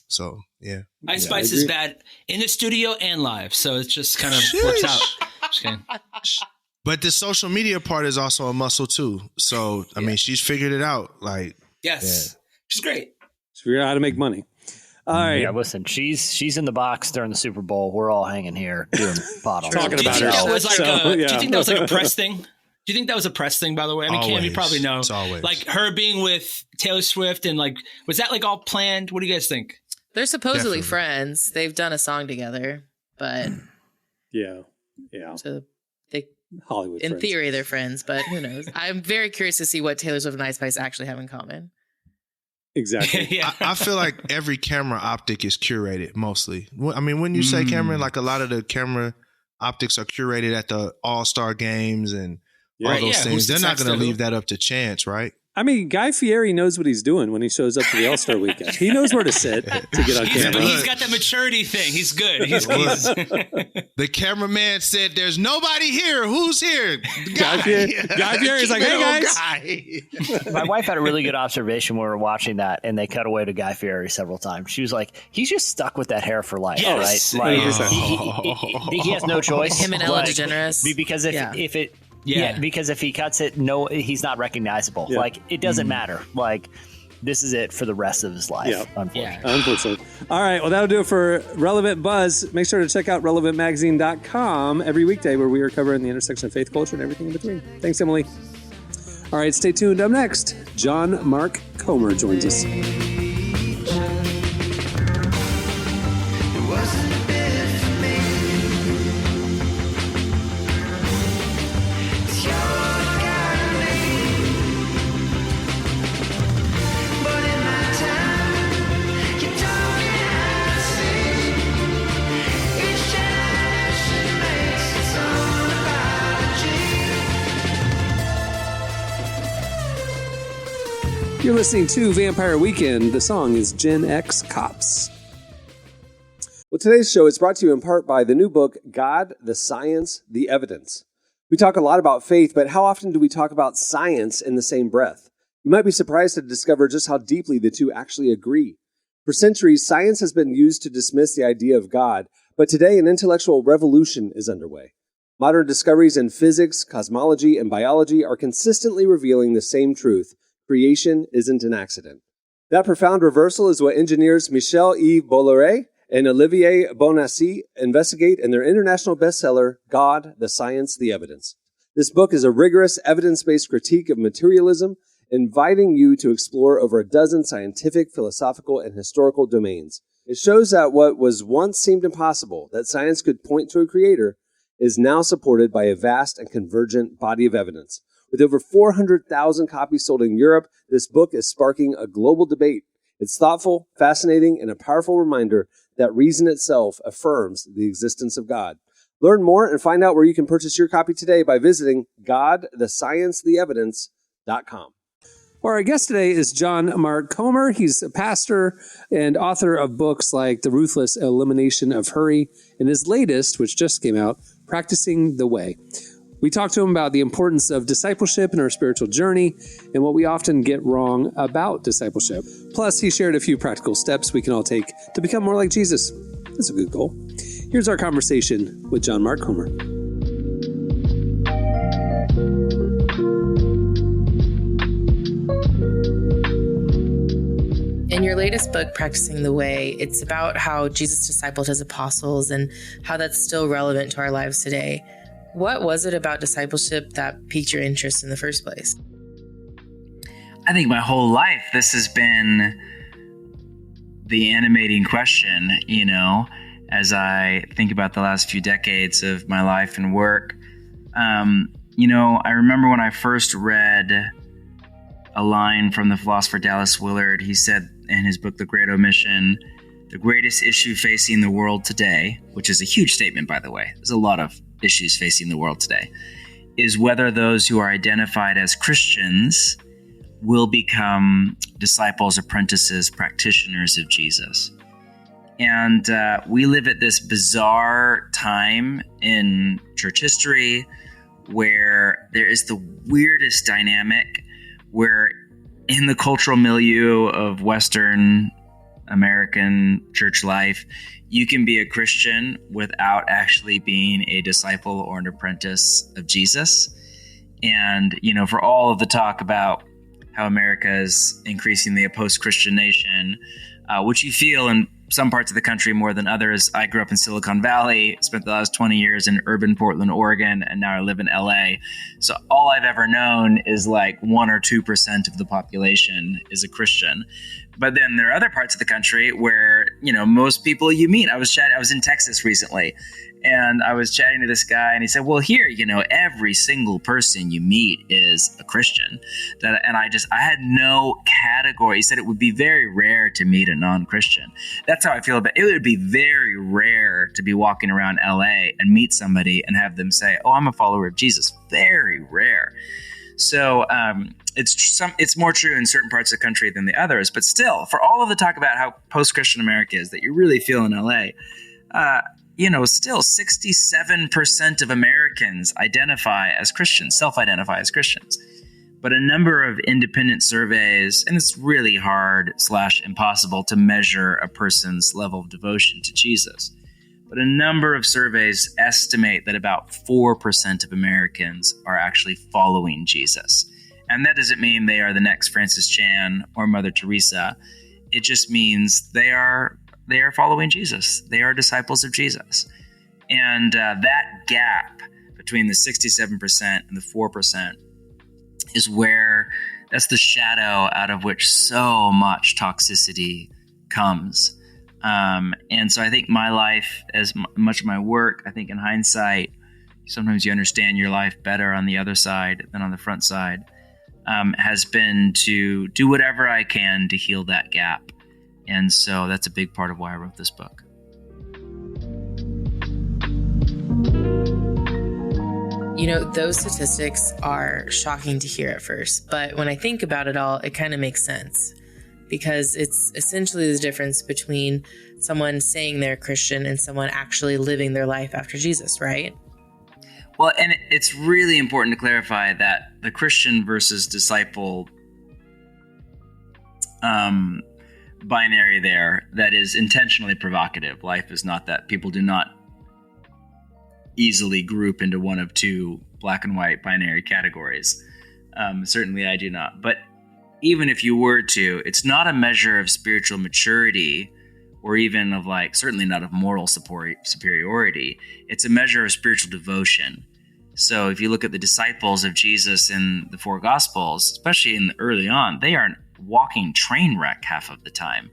So yeah, Ice Spice is bad in the studio and live, so it just kind of works out. Just kidding. But the social media part is also a muscle too. So I mean, she's figured it out. Like, she's great. She's figured out how to make money. All right. Yeah, listen, she's in the box during the Super Bowl. We're all hanging here doing bottle. Talking about her. Do you think that was like a press thing? Do you think that was a press thing, by the way? I mean, Cam, you probably know. It's always. Like her being with Taylor Swift, and like, was that like all planned? What do you guys think? They're supposedly friends. They've done a song together, but so they Hollywood. In friends. theory, they're friends, but who knows? I'm very curious to see what Taylor Swift and Ice Spice actually have in common. Exactly. I feel like every camera optic is curated mostly. I mean, when you say camera, like a lot of the camera optics are curated at the All-Star games and all those things. They're not going to leave that up to chance, right? I mean, Guy Fieri knows what he's doing when he shows up to the All-Star weekend. He knows where to sit to get on camera. He's got that maturity thing. He's good. The cameraman said, "There's nobody here. Who's here?" Guy Fieri's like, "Hey, guys." My wife had a really good observation when we were watching that, and they cut away to Guy Fieri several times. She was like, he's just stuck with that hair for life, right? Like, he has no choice. Him and Ellen DeGeneres. Because if it... Yeah, because if he cuts it, he's not recognizable. Yeah. Like, it doesn't matter. Like, this is it for the rest of his life, unfortunately. All right, well, that'll do it for Relevant Buzz. Make sure to check out relevantmagazine.com every weekday, where we are covering the intersection of faith, culture, and everything in between. Thanks, Emily. All right, stay tuned. Up next, John Mark Comer joins us. You're listening to Vampire Weekend. The song is Gen X Cops. Well, today's show is brought to you in part by the new book, God, the Science, the Evidence. We talk a lot about faith, but how often do we talk about science in the same breath? You might be surprised to discover just how deeply the two actually agree. For centuries, science has been used to dismiss the idea of God, but today an intellectual revolution is underway. Modern discoveries in physics, cosmology, and biology are consistently revealing the same truth. Creation isn't an accident. That profound reversal is what engineers Michel-Yves Bolloré and Olivier Bonassi investigate in their international bestseller, God, the Science, the Evidence. This book is a rigorous, evidence-based critique of materialism, inviting you to explore over a dozen scientific, philosophical, and historical domains. It shows that what was once seemed impossible, that science could point to a creator, is now supported by a vast and convergent body of evidence. With over 400,000 copies sold in Europe, this book is sparking a global debate. It's thoughtful, fascinating, and a powerful reminder that reason itself affirms the existence of God. Learn more and find out where you can purchase your copy today by visiting godthesciencetheevidence.com. Well, our guest today is John Mark Comer. He's a pastor and author of books like The Ruthless Elimination of Hurry, and his latest, which just came out, Practicing the Way. We talked to him about the importance of discipleship in our spiritual journey and what we often get wrong about discipleship. Plus, he shared a few practical steps we can all take to become more like Jesus. That's a good goal. Here's our conversation with John Mark Comer. In your latest book, Practicing the Way, it's about how Jesus discipled his apostles and how that's still relevant to our lives today. What was it about discipleship that piqued your interest in the first place? I think my whole life, this has been the animating question, as I think about the last few decades of my life and work. I remember when I first read a line from the philosopher Dallas Willard. He said in his book, The Great Omission, the greatest issue facing the world today, which is a huge statement, by the way. There's a lot of issues facing the world today, is whether those who are identified as Christians will become disciples, apprentices, practitioners of Jesus. And we live at this bizarre time in church history where there is the weirdest dynamic where in the cultural milieu of Western American church life, you can be a Christian without actually being a disciple or an apprentice of Jesus. And, for all of the talk about how America is increasingly a post-Christian nation, which you feel in some parts of the country more than others. I grew up in Silicon Valley, spent the last 20 years in urban Portland, Oregon, and now I live in LA. So all I've ever known is like 1 or 2% of the population is a Christian. But then there are other parts of the country where, most people you meet. I was in Texas recently, and I was chatting to this guy, and he said, well, here, every single person you meet is a Christian. And I had no category. He said it would be very rare to meet a non-Christian. That's how I feel about it. It would be very rare to be walking around LA and meet somebody and have them say, oh, I'm a follower of Jesus. Very rare. So it's more true in certain parts of the country than the others. But still, for all of the talk about how post-Christian America is that you really feel in LA, still 67% of Americans identify as Christians, self-identify as Christians. But a number of independent surveys, and it's really hard / impossible to measure a person's level of devotion to Jesus. But a number of surveys estimate that about 4% of Americans are actually following Jesus. And that doesn't mean they are the next Francis Chan or Mother Teresa. It just means they are following Jesus. They are disciples of Jesus. And that gap between the 67% and the 4% is where that's the shadow out of which so much toxicity comes. And so I think my life, as much of my work, I think in hindsight, sometimes you understand your life better on the other side than on the front side, has been to do whatever I can to heal that gap. And so that's a big part of why I wrote this book. Those statistics are shocking to hear at first, but when I think about it all, it kind of makes sense because it's essentially the difference between someone saying they're Christian and someone actually living their life after Jesus, right? Well, and it's really important to clarify that the Christian versus disciple binary there that is intentionally provocative. Life is not that. People do not easily group into one of two black and white binary categories. Certainly I do not. But even if you were to, it's not a measure of spiritual maturity or even of certainly not of moral superiority. It's a measure of spiritual devotion. So if you look at the disciples of Jesus in the four Gospels, especially early on, they are walking train wreck half of the time.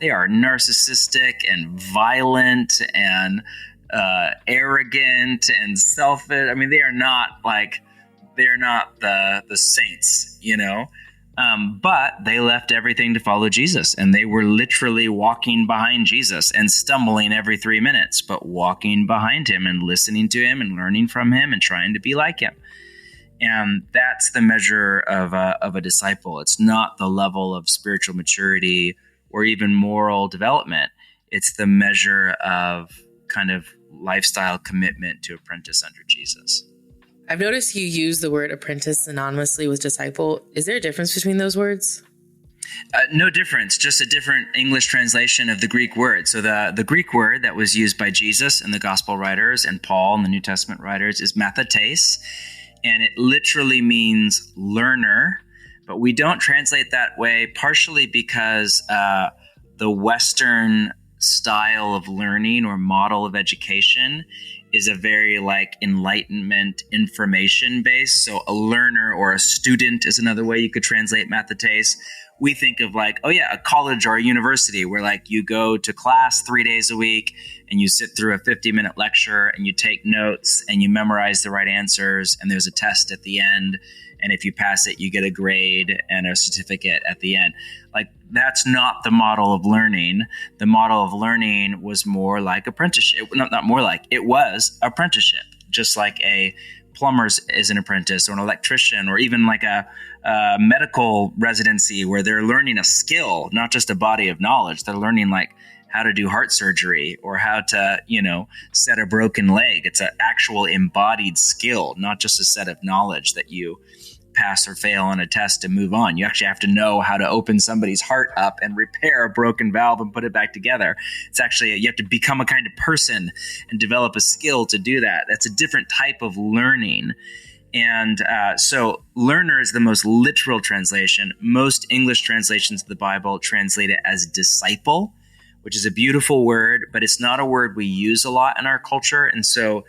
They are narcissistic and violent and arrogant and selfish. I mean, they are not the saints, but they left everything to follow Jesus, and they were literally walking behind Jesus and stumbling every 3 minutes, but walking behind him and listening to him and learning from him and trying to be like him. And that's the measure of a disciple. It's not the level of spiritual maturity or even moral development. It's the measure of kind of lifestyle commitment to apprentice under Jesus. I've noticed you use the word apprentice synonymously with disciple. Is there a difference between those words? No difference, just a different English translation of the Greek word. So the Greek word that was used by Jesus and the gospel writers and Paul and the New Testament writers is mathetes, and it literally means learner. But we don't translate that way, partially because the Western style of learning or model of education is a very like Enlightenment information based. So a learner or a student is another way you could translate mathetes. We think of like, oh yeah, a college or a university where like you go to class 3 days a week and you sit through a 50-minute lecture and you take notes and you memorize the right answers and there's a test at the end. And if you pass it, you get a grade and a certificate at the end. Like that's not the model of learning. The model of learning was more like apprenticeship. Not more like, it was apprenticeship, just like a plumber is an apprentice or an electrician or even like a medical residency where they're learning a skill, not just a body of knowledge. They're learning like how to do heart surgery or how to, set a broken leg. It's an actual embodied skill, not just a set of knowledge that you pass or fail on a test to move on. You actually have to know how to open somebody's heart up and repair a broken valve and put it back together. It's actually, you have to become a kind of person and develop a skill to do that. That's a different type of learning. And so learner is the most literal translation. Most English translations of the Bible translate it as disciple, which is a beautiful word, but it's not a word we use a lot in our culture. And so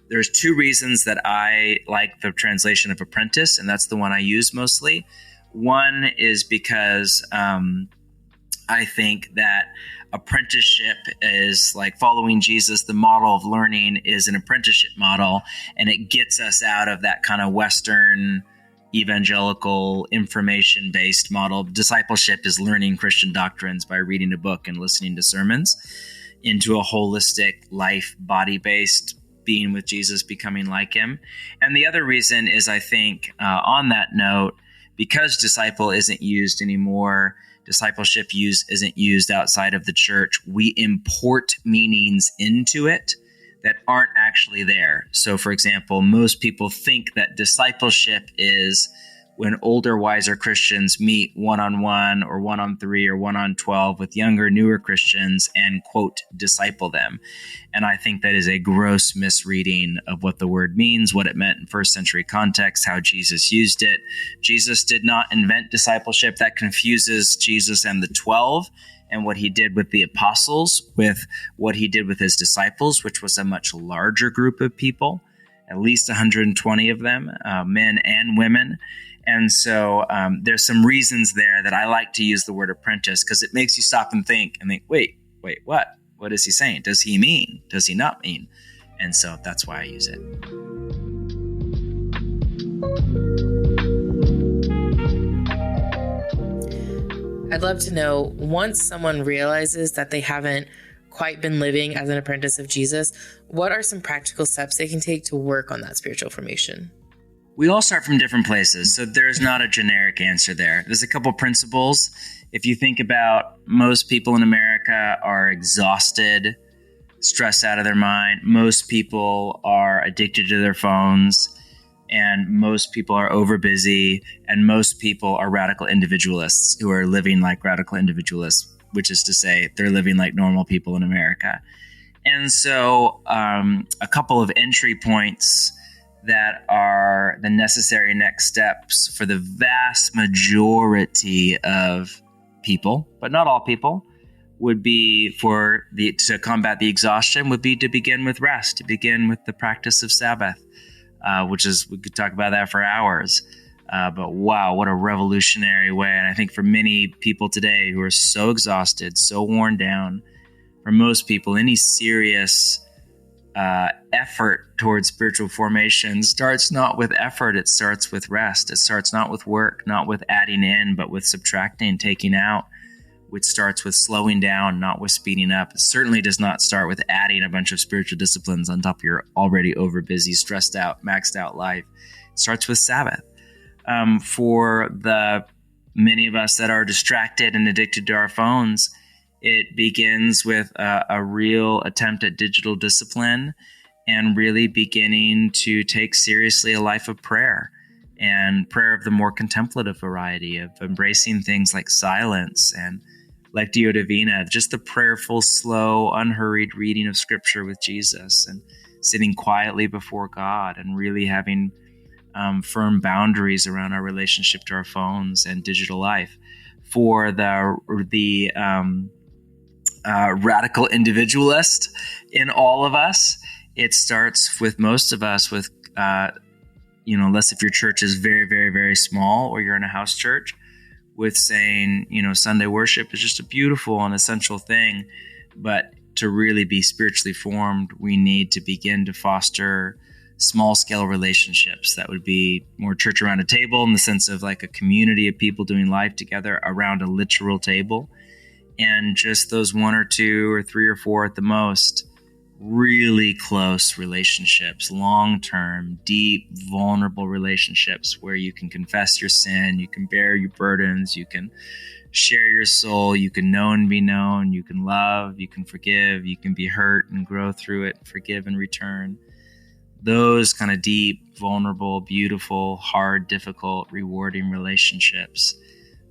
there's two reasons that I like the translation of apprentice, and that's the one I use mostly. One is because I think that apprenticeship is like following Jesus. The model of learning is an apprenticeship model, and it gets us out of that kind of Western evangelical information-based model. Discipleship is learning Christian doctrines by reading a book and listening to sermons into a holistic life, body-based being with Jesus, becoming like him. And the other reason is, I think, on that note, because disciple isn't used anymore, discipleship isn't used outside of the church, we import meanings into it that aren't actually there. So, for example, most people think that discipleship is when older, wiser Christians meet one-on-one or one-on-3 or one-on-12 with younger, newer Christians and, quote, disciple them. And I think that is a gross misreading of what the word means, what it meant in first century context, how Jesus used it. Jesus did not invent discipleship. That confuses Jesus and the 12 and what he did with the apostles with what he did with his disciples, which was a much larger group of people, at least 120 of them, men and women. And so there's some reasons there that I like to use the word apprentice, because it makes you stop and think, wait, what? What is he saying? Does he mean? Does he not mean? And so that's why I use it. I'd love to know, once someone realizes that they haven't quite been living as an apprentice of Jesus, what are some practical steps they can take to work on that spiritual formation? We all start from different places, so there's not a generic answer there. There's a couple principles. If you think about, most people in America are exhausted, stressed out of their mind. Most people are addicted to their phones, and most people are overbusy, and most people are radical individualists who are living like radical individualists, which is to say they're living like normal people in America. And so a couple of entry points that are the necessary next steps for the vast majority of people, but not all people, would be to combat the exhaustion, would be to begin with rest, to begin with the practice of Sabbath, which is, we could talk about that for hours. But wow, what a revolutionary way. And I think for many people today who are so exhausted, so worn down, for most people, any serious effort towards spiritual formation starts not with effort, it starts with rest. It starts not with work, not with adding in, but with subtracting, taking out, which starts with slowing down, not with speeding up. It certainly does not start with adding a bunch of spiritual disciplines on top of your already over busy, stressed out, maxed out life. It starts with Sabbath. For the many of us that are distracted and addicted to our phones, It begins with a real attempt at digital discipline and really beginning to take seriously a life of prayer, and prayer of the more contemplative variety, of embracing things like silence and Lectio Divina, just the prayerful, slow, unhurried reading of Scripture with Jesus, and sitting quietly before God, and really having firm boundaries around our relationship to our phones and digital life. For the radical individualist in all of us, it starts with most of us with, unless if your church is very, very, very small or you're in a house church, with saying, Sunday worship is just a beautiful and essential thing. But to really be spiritually formed, we need to begin to foster small scale relationships that would be more church around a table, in the sense of like a community of people doing life together around a literal table, and just those 1 or 2 or 3 or 4 at the most really close relationships, long-term, deep, vulnerable relationships where you can confess your sin, you can bear your burdens, you can share your soul, you can know and be known, you can love, you can forgive, you can be hurt and grow through it, forgive and return. Those kind of deep, vulnerable, beautiful, hard, difficult, rewarding relationships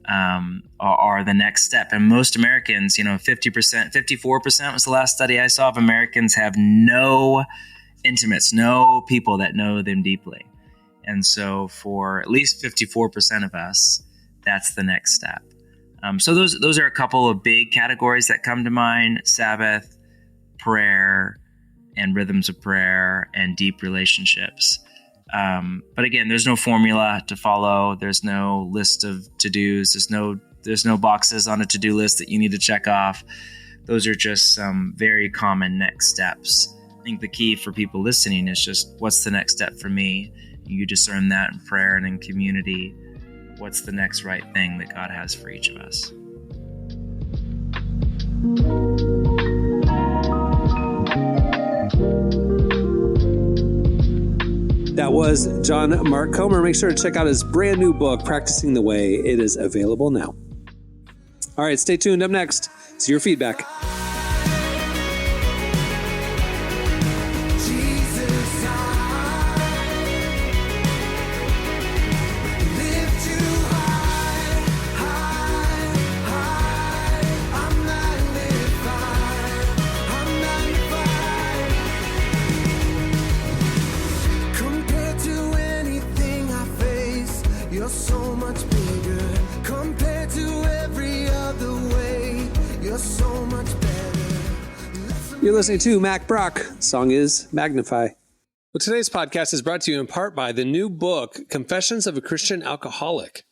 are the next step. And most Americans, 50%, 54% was the last study I saw of Americans have no intimates, no people that know them deeply. And so for at least 54% of us, that's the next step. So those are a couple of big categories that come to mind: Sabbath, prayer, and rhythms of prayer, and deep relationships. But again, there's no formula to follow. There's no list of to-dos. There's no boxes on a to-do list that you need to check off. Those are just some very common next steps. I think the key for people listening is just, what's the next step for me? You discern that in prayer and in community. What's the next right thing that God has for each of us? That was John Mark Comer. Make sure to check out his brand new book, Practicing the Way. It is available now. All right, stay tuned. Up next, it's your feedback. You're listening to Mac Brock. Song is Magnify. Well, today's podcast is brought to you in part by the new book, Confessions of a Christian Alcoholic.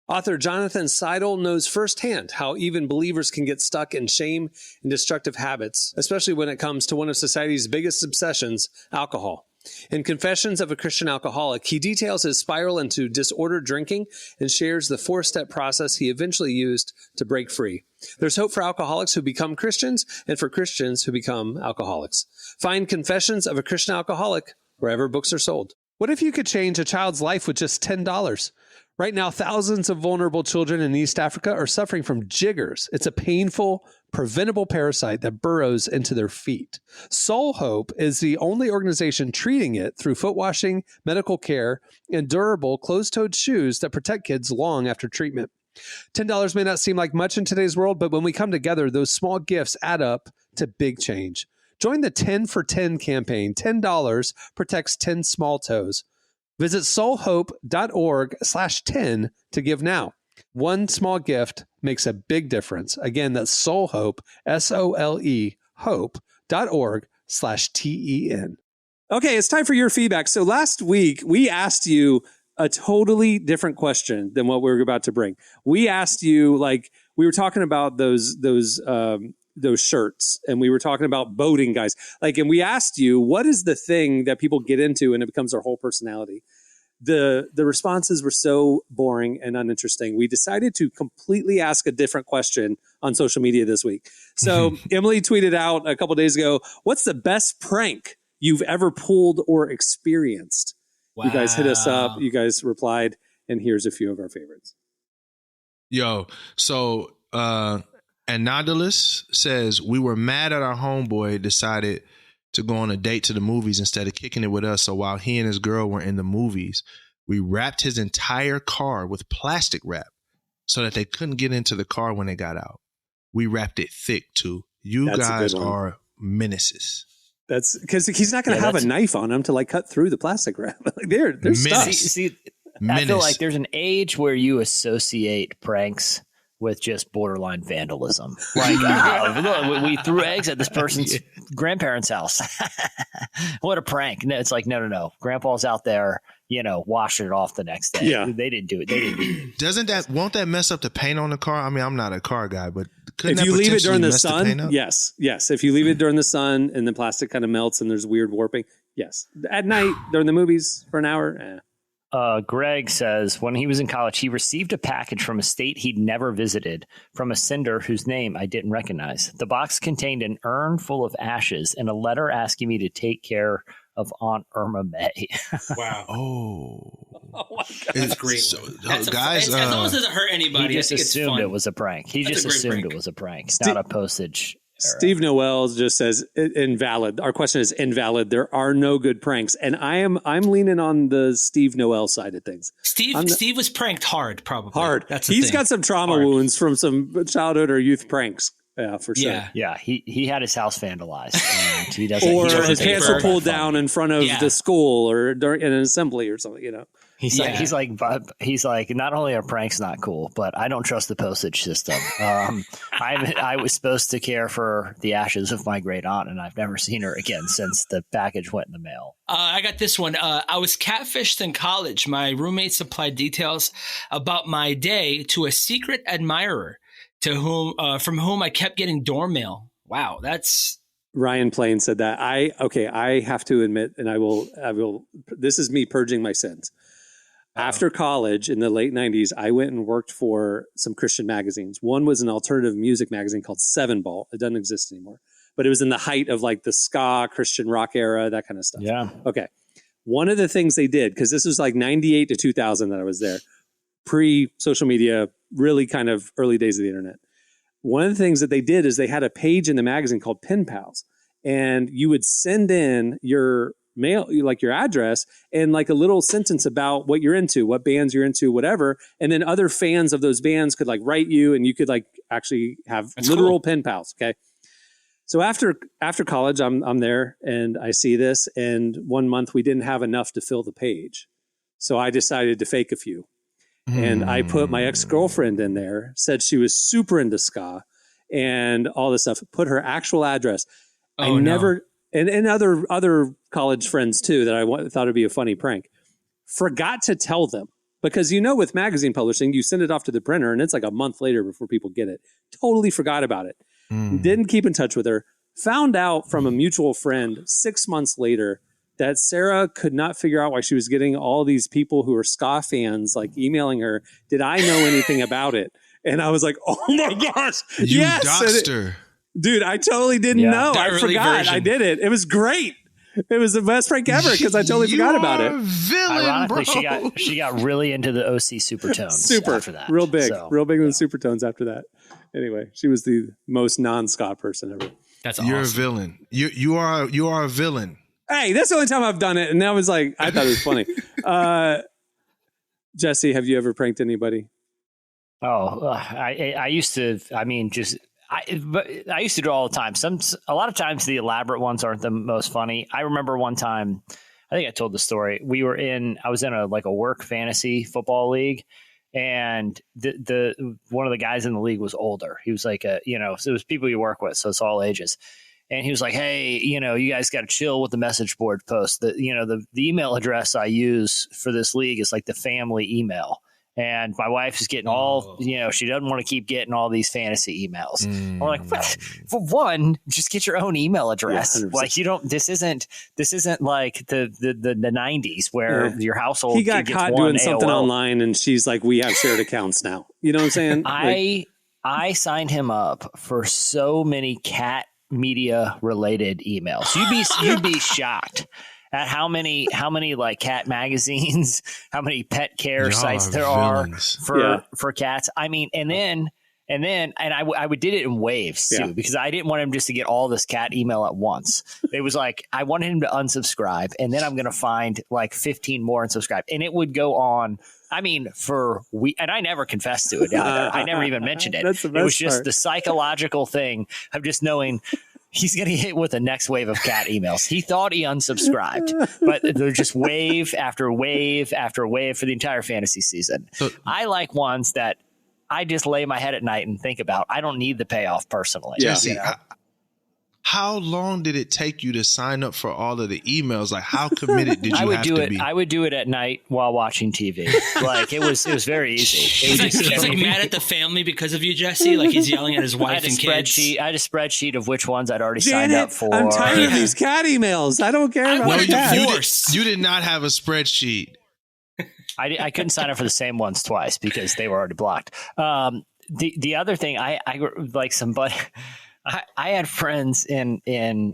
Author Jonathan Seidel knows firsthand how even believers can get stuck in shame and destructive habits, especially when it comes to one of society's biggest obsessions, alcohol. In Confessions of a Christian Alcoholic, he details his spiral into disordered drinking and shares the 4-step process he eventually used to break free. There's hope for alcoholics who become Christians and for Christians who become alcoholics. Find Confessions of a Christian Alcoholic wherever books are sold. What if you could change a child's life with just $10? Right now, thousands of vulnerable children in East Africa are suffering from jiggers. It's a painful, preventable parasite that burrows into their feet. Soul Hope is the only organization treating it through foot washing, medical care, and durable closed-toed shoes that protect kids long after treatment. $10 may not seem like much in today's world, but when we come together, those small gifts add up to big change. Join the 10 for 10 campaign. $10 protects 10 small toes. Visit soulhope.org/10 to give now. One small gift makes a big difference. Again, that's Soulhope, SOLE, hope.org/TEN. Okay, it's time for your feedback. So last week, we asked you a totally different question than what we were about to bring. We asked you, we were talking about those shirts, and we were talking about boating guys. And we asked you, what is the thing that people get into and it becomes their whole personality? The responses were so boring and uninteresting. We decided to completely ask a different question on social media this week. So Emily tweeted out a couple days ago, what's the best prank you've ever pulled or experienced? Wow. You guys hit us up. You guys replied. And here's a few of our favorites. So Anodylus says, we were mad at our homeboy decided to go on a date to the movies instead of kicking it with us. So while he and his girl were in the movies, we wrapped his entire car with plastic wrap so that they couldn't get into the car when they got out. We wrapped it thick too. You guys are menaces. That's because he's not going to have a knife on him to like cut through the plastic wrap. Like they're stuck. See, I feel like there's an age where you associate pranks with just borderline vandalism. Like, look, we threw eggs at this person's grandparents' house. What a prank. No, it's like, no. Grandpa's out there, washing it off the next day. Yeah. They didn't do it. Won't that mess up the paint on the car? I mean, I'm not a car guy, but if you leave it during the sun, yes. If you leave it during the sun and the plastic kind of melts and there's weird warping, yes. At night during the movies for an hour, Greg says when he was in college, he received a package from a state he'd never visited from a sender whose name I didn't recognize. The box contained an urn full of ashes and a letter asking me to take care of Aunt Irma May. Wow. Oh my God. That's great. Guys, as long as it doesn't hurt anybody, he just assumed it was a prank. He just assumed it was a prank, not a postage. Steve Noel just says invalid. Our question is invalid. There are no good pranks, and I'm leaning on the Steve Noel side of things. Steve was pranked hard, probably. Hard. He's got some trauma wounds from some childhood or youth pranks. Yeah, for sure. Yeah. He had his house vandalized, and he doesn't. Or his pants were pulled down in front of the school or during an assembly or something. He's like, not only are pranks not cool, but I don't trust the postage system. I was supposed to care for the ashes of my great aunt, and I've never seen her again since the package went in the mail. I got this one. I was catfished in college. My roommate supplied details about my day to a secret admirer from whom I kept getting dorm mail. Wow, that's... Ryan Plain said that. I have to admit, and I will. This is me purging my sins. After college in the late 90s, I went and worked for some Christian magazines. One was an alternative music magazine called Seven Ball. It doesn't exist anymore, but it was in the height of like the ska, Christian rock era, that kind of stuff. Yeah. Okay. One of the things they did, because this was like 98 to 2000 that I was there, pre-social media, really kind of early days of the internet. One of the things that they did is they had a page in the magazine called Pen Pals, and you would send in your mail, like your address, and like a little sentence about what you're into, what bands you're into, whatever. And then other fans of those bands could like write you, and you could like actually have literal pen pals. Okay. So after college, I'm there and I see this, and 1 month we didn't have enough to fill the page. So I decided to fake a few. And I put my ex-girlfriend in there, said she was super into ska and all this stuff, put her actual address. And other college friends too, that I thought it'd be a funny prank, forgot to tell them, because, with magazine publishing, you send it off to the printer and it's like a month later before people get it. Totally forgot about it. Didn't keep in touch with her. Found out from a mutual friend 6 months later that Sarah could not figure out why she was getting all these people who are ska fans like emailing her. Did I know anything about it? And I was like, oh my gosh. You doxed her. Dude, I totally didn't know. I forgot. Version. I did it. It was great. It was the best prank ever because I totally forgot about it. Villain, ironically, bro. she got really into the OC Supertones after that. Real big in the Supertones after that. Anyway, she was the most non-ska person ever. That's awesome. You're a villain. You are a villain. Hey, that's the only time I've done it, and that was like, I thought it was funny. Jesse, have you ever pranked anybody? Oh, I used to. I mean, I used to do it all the time. A lot of times the elaborate ones aren't the most funny. I remember one time, I think I told the story. I was in a work fantasy football league, and the one of the guys in the league was older. He was like so it was people you work with, so it's all ages. And he was like, hey, you guys got to chill with the message board post. The email address I use for this league is like the family email. And my wife is getting all, she doesn't want to keep getting all these fantasy emails. I'm like, for one, just get your own email address. Yeah, like this isn't like the 90s where your household. He got caught doing something online, and she's like, we have shared accounts now. You know what I'm saying? I signed him up for so many cat media related emails. You'd be shocked at how many like cat magazines, how many pet care sites there are for cats. I mean, and then I did it in waves too, because I didn't want him just to get all this cat email at once. It was like, I wanted him to unsubscribe, and then I'm going to find like 15 more unsubscribe. And it would go on. I mean, and I never confessed to it either. I never even mentioned it. It was just the psychological thing of just knowing he's going to hit with the next wave of cat emails. He thought he unsubscribed, but they're just wave after wave after wave for the entire fantasy season. I like ones that I just lay my head at night and think about. I don't need the payoff personally. Jesse, you know? How long did it take you to sign up for all of the emails? Like, how committed did you have to be? I would do it at night while watching TV. Like, it was very easy. He's like mad at the family because of you, Jesse. Like, he's yelling at his wife and kids. I had a spreadsheet of which ones I'd already signed up for. I'm tired of these cat emails. I don't care about cats. You did not have a spreadsheet. I couldn't sign up for the same ones twice because they were already blocked. The other thing, I like somebody. I had friends in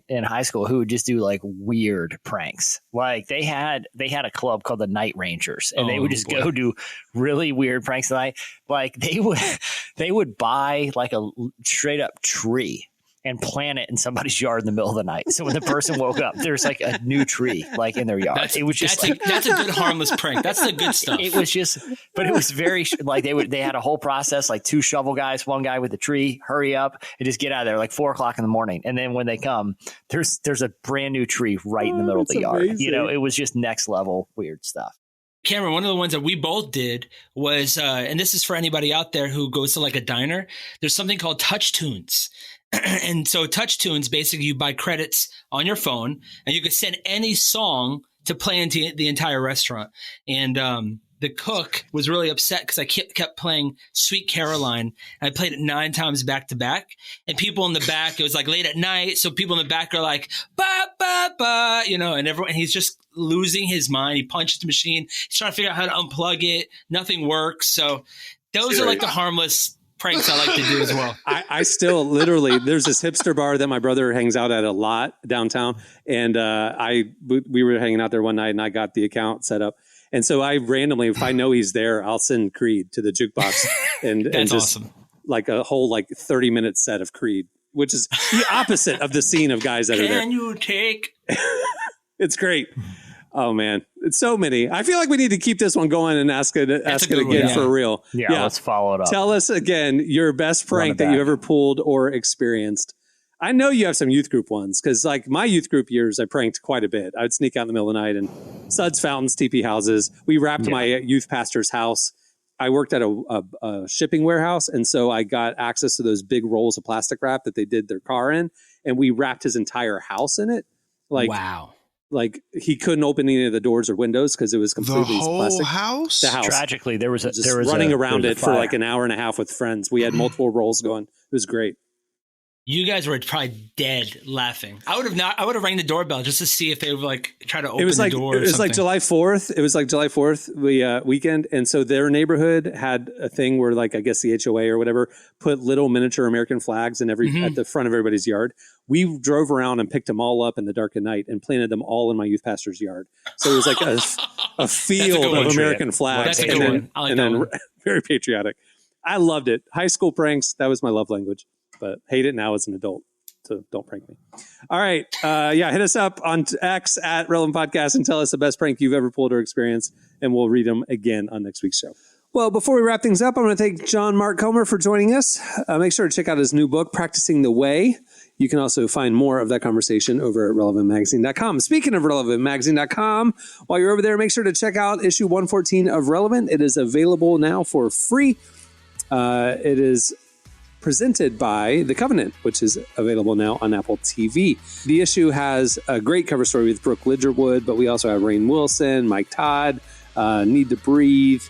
high school who would just do like weird pranks. Like they had a club called the Night Rangers, and they would just go do really weird pranks. And they would buy like a straight up tree and plant it in somebody's yard in the middle of the night. So when the person woke up, there's like a new tree like in their yard. That's a good harmless prank. That's the good stuff. It was just, but it was very like they had a whole process, like 2 shovel guys, 1 guy with the tree, hurry up and just get out of there like 4:00 in the morning. And then when they come, there's a brand new tree right in the middle of the yard. Amazing. You know, it was just next level weird stuff. Cameron, one of the ones that we both did was, and this is for anybody out there who goes to like a diner, there's something called Touch Tunes. And so Touch Tunes, basically you buy credits on your phone and you can send any song to play into the entire restaurant. And the cook was really upset because I kept playing Sweet Caroline. And I played it 9 times back to back. And people in the back, it was like late at night. So people in the back are like, ba, ba, ba, you know, and everyone, he's just losing his mind. He punched the machine. He's trying to figure out how to unplug it. Nothing works. So those are like the harmless pranks I like to do as well. I still literally, there's this hipster bar that my brother hangs out at a lot downtown. And we were hanging out there one night and I got the account set up. And so I randomly, if I know he's there, I'll send Creed to the jukebox and just awesome. Like a whole 30-minute set of Creed, which is the opposite of the scene of guys that are there. Can you take? It's great. Oh man, it's so many. I feel like we need to keep this one going and ask it again for real. Yeah, let's follow it up. Tell us again your best prank that you ever pulled or experienced. I know you have some youth group ones because like my youth group years, I pranked quite a bit. I would sneak out in the middle of the night and suds, fountains, teepee houses. We wrapped my youth pastor's house. I worked at a shipping warehouse, and so I got access to those big rolls of plastic wrap that they did their car in, and we wrapped his entire house in it. Like wow. Like he couldn't open any of the doors or windows because it was completely plastic. House? The house. Tragically, there was running around it for like an hour and a half with friends. We had multiple rolls going. It was great. You guys were probably dead laughing. I would have rang the doorbell just to see if they would like try to open the door. It was like July 4th. It was like July 4th weekend. And so their neighborhood had a thing where like, I guess the HOA or whatever put little miniature American flags in at the front of everybody's yard. We drove around and picked them all up in the dark of night and planted them all in my youth pastor's yard. So it was like a field of American flags. That's a good one. I like that one. Very patriotic. I loved it. High school pranks. That was my love language. But hate it now as an adult. So don't prank me. All right. Hit us up on X at Relevant Podcast and tell us the best prank you've ever pulled or experienced. And we'll read them again on next week's show. Well, before we wrap things up, I'm going to thank John Mark Comer for joining us. Make sure to check out his new book, Practicing the Way. You can also find more of that conversation over at relevantmagazine.com. Speaking of relevantmagazine.com, while you're over there, make sure to check out issue 114 of Relevant. It is available now for free. It is presented by The Covenant, which is available now on Apple TV. The issue has a great cover story with Brooke Lidgerwood, but we also have Rainn Wilson, Mike Todd, Need to Breathe,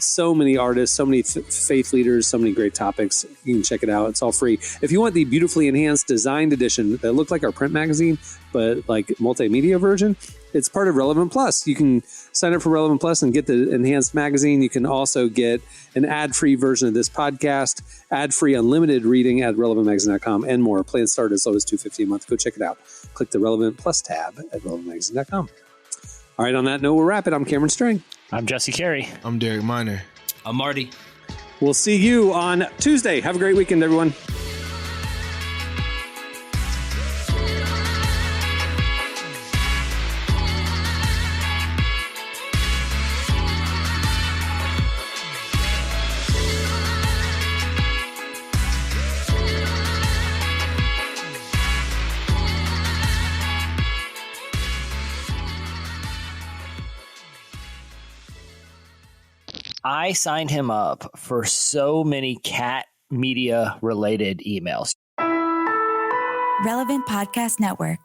so many artists, so many faith leaders, so many great topics. You can check it out. It's all free. If you want the beautifully enhanced designed edition that looked like our print magazine, but like multimedia version, it's part of Relevant Plus. You can sign up for Relevant Plus and get the enhanced magazine. You can also get an ad-free version of this podcast, ad-free unlimited reading at relevantmagazine.com, and more. Plans start as low as $2.50 a month. Go check it out. Click the Relevant Plus tab at relevantmagazine.com. All right, on that note, we'll wrap it. I'm Cameron Strang. I'm Jesse Carey. I'm Derek Miner. I'm Marty. We'll see you on Tuesday. Have a great weekend, everyone. I signed him up for so many cat media related emails. Relevant Podcast Network.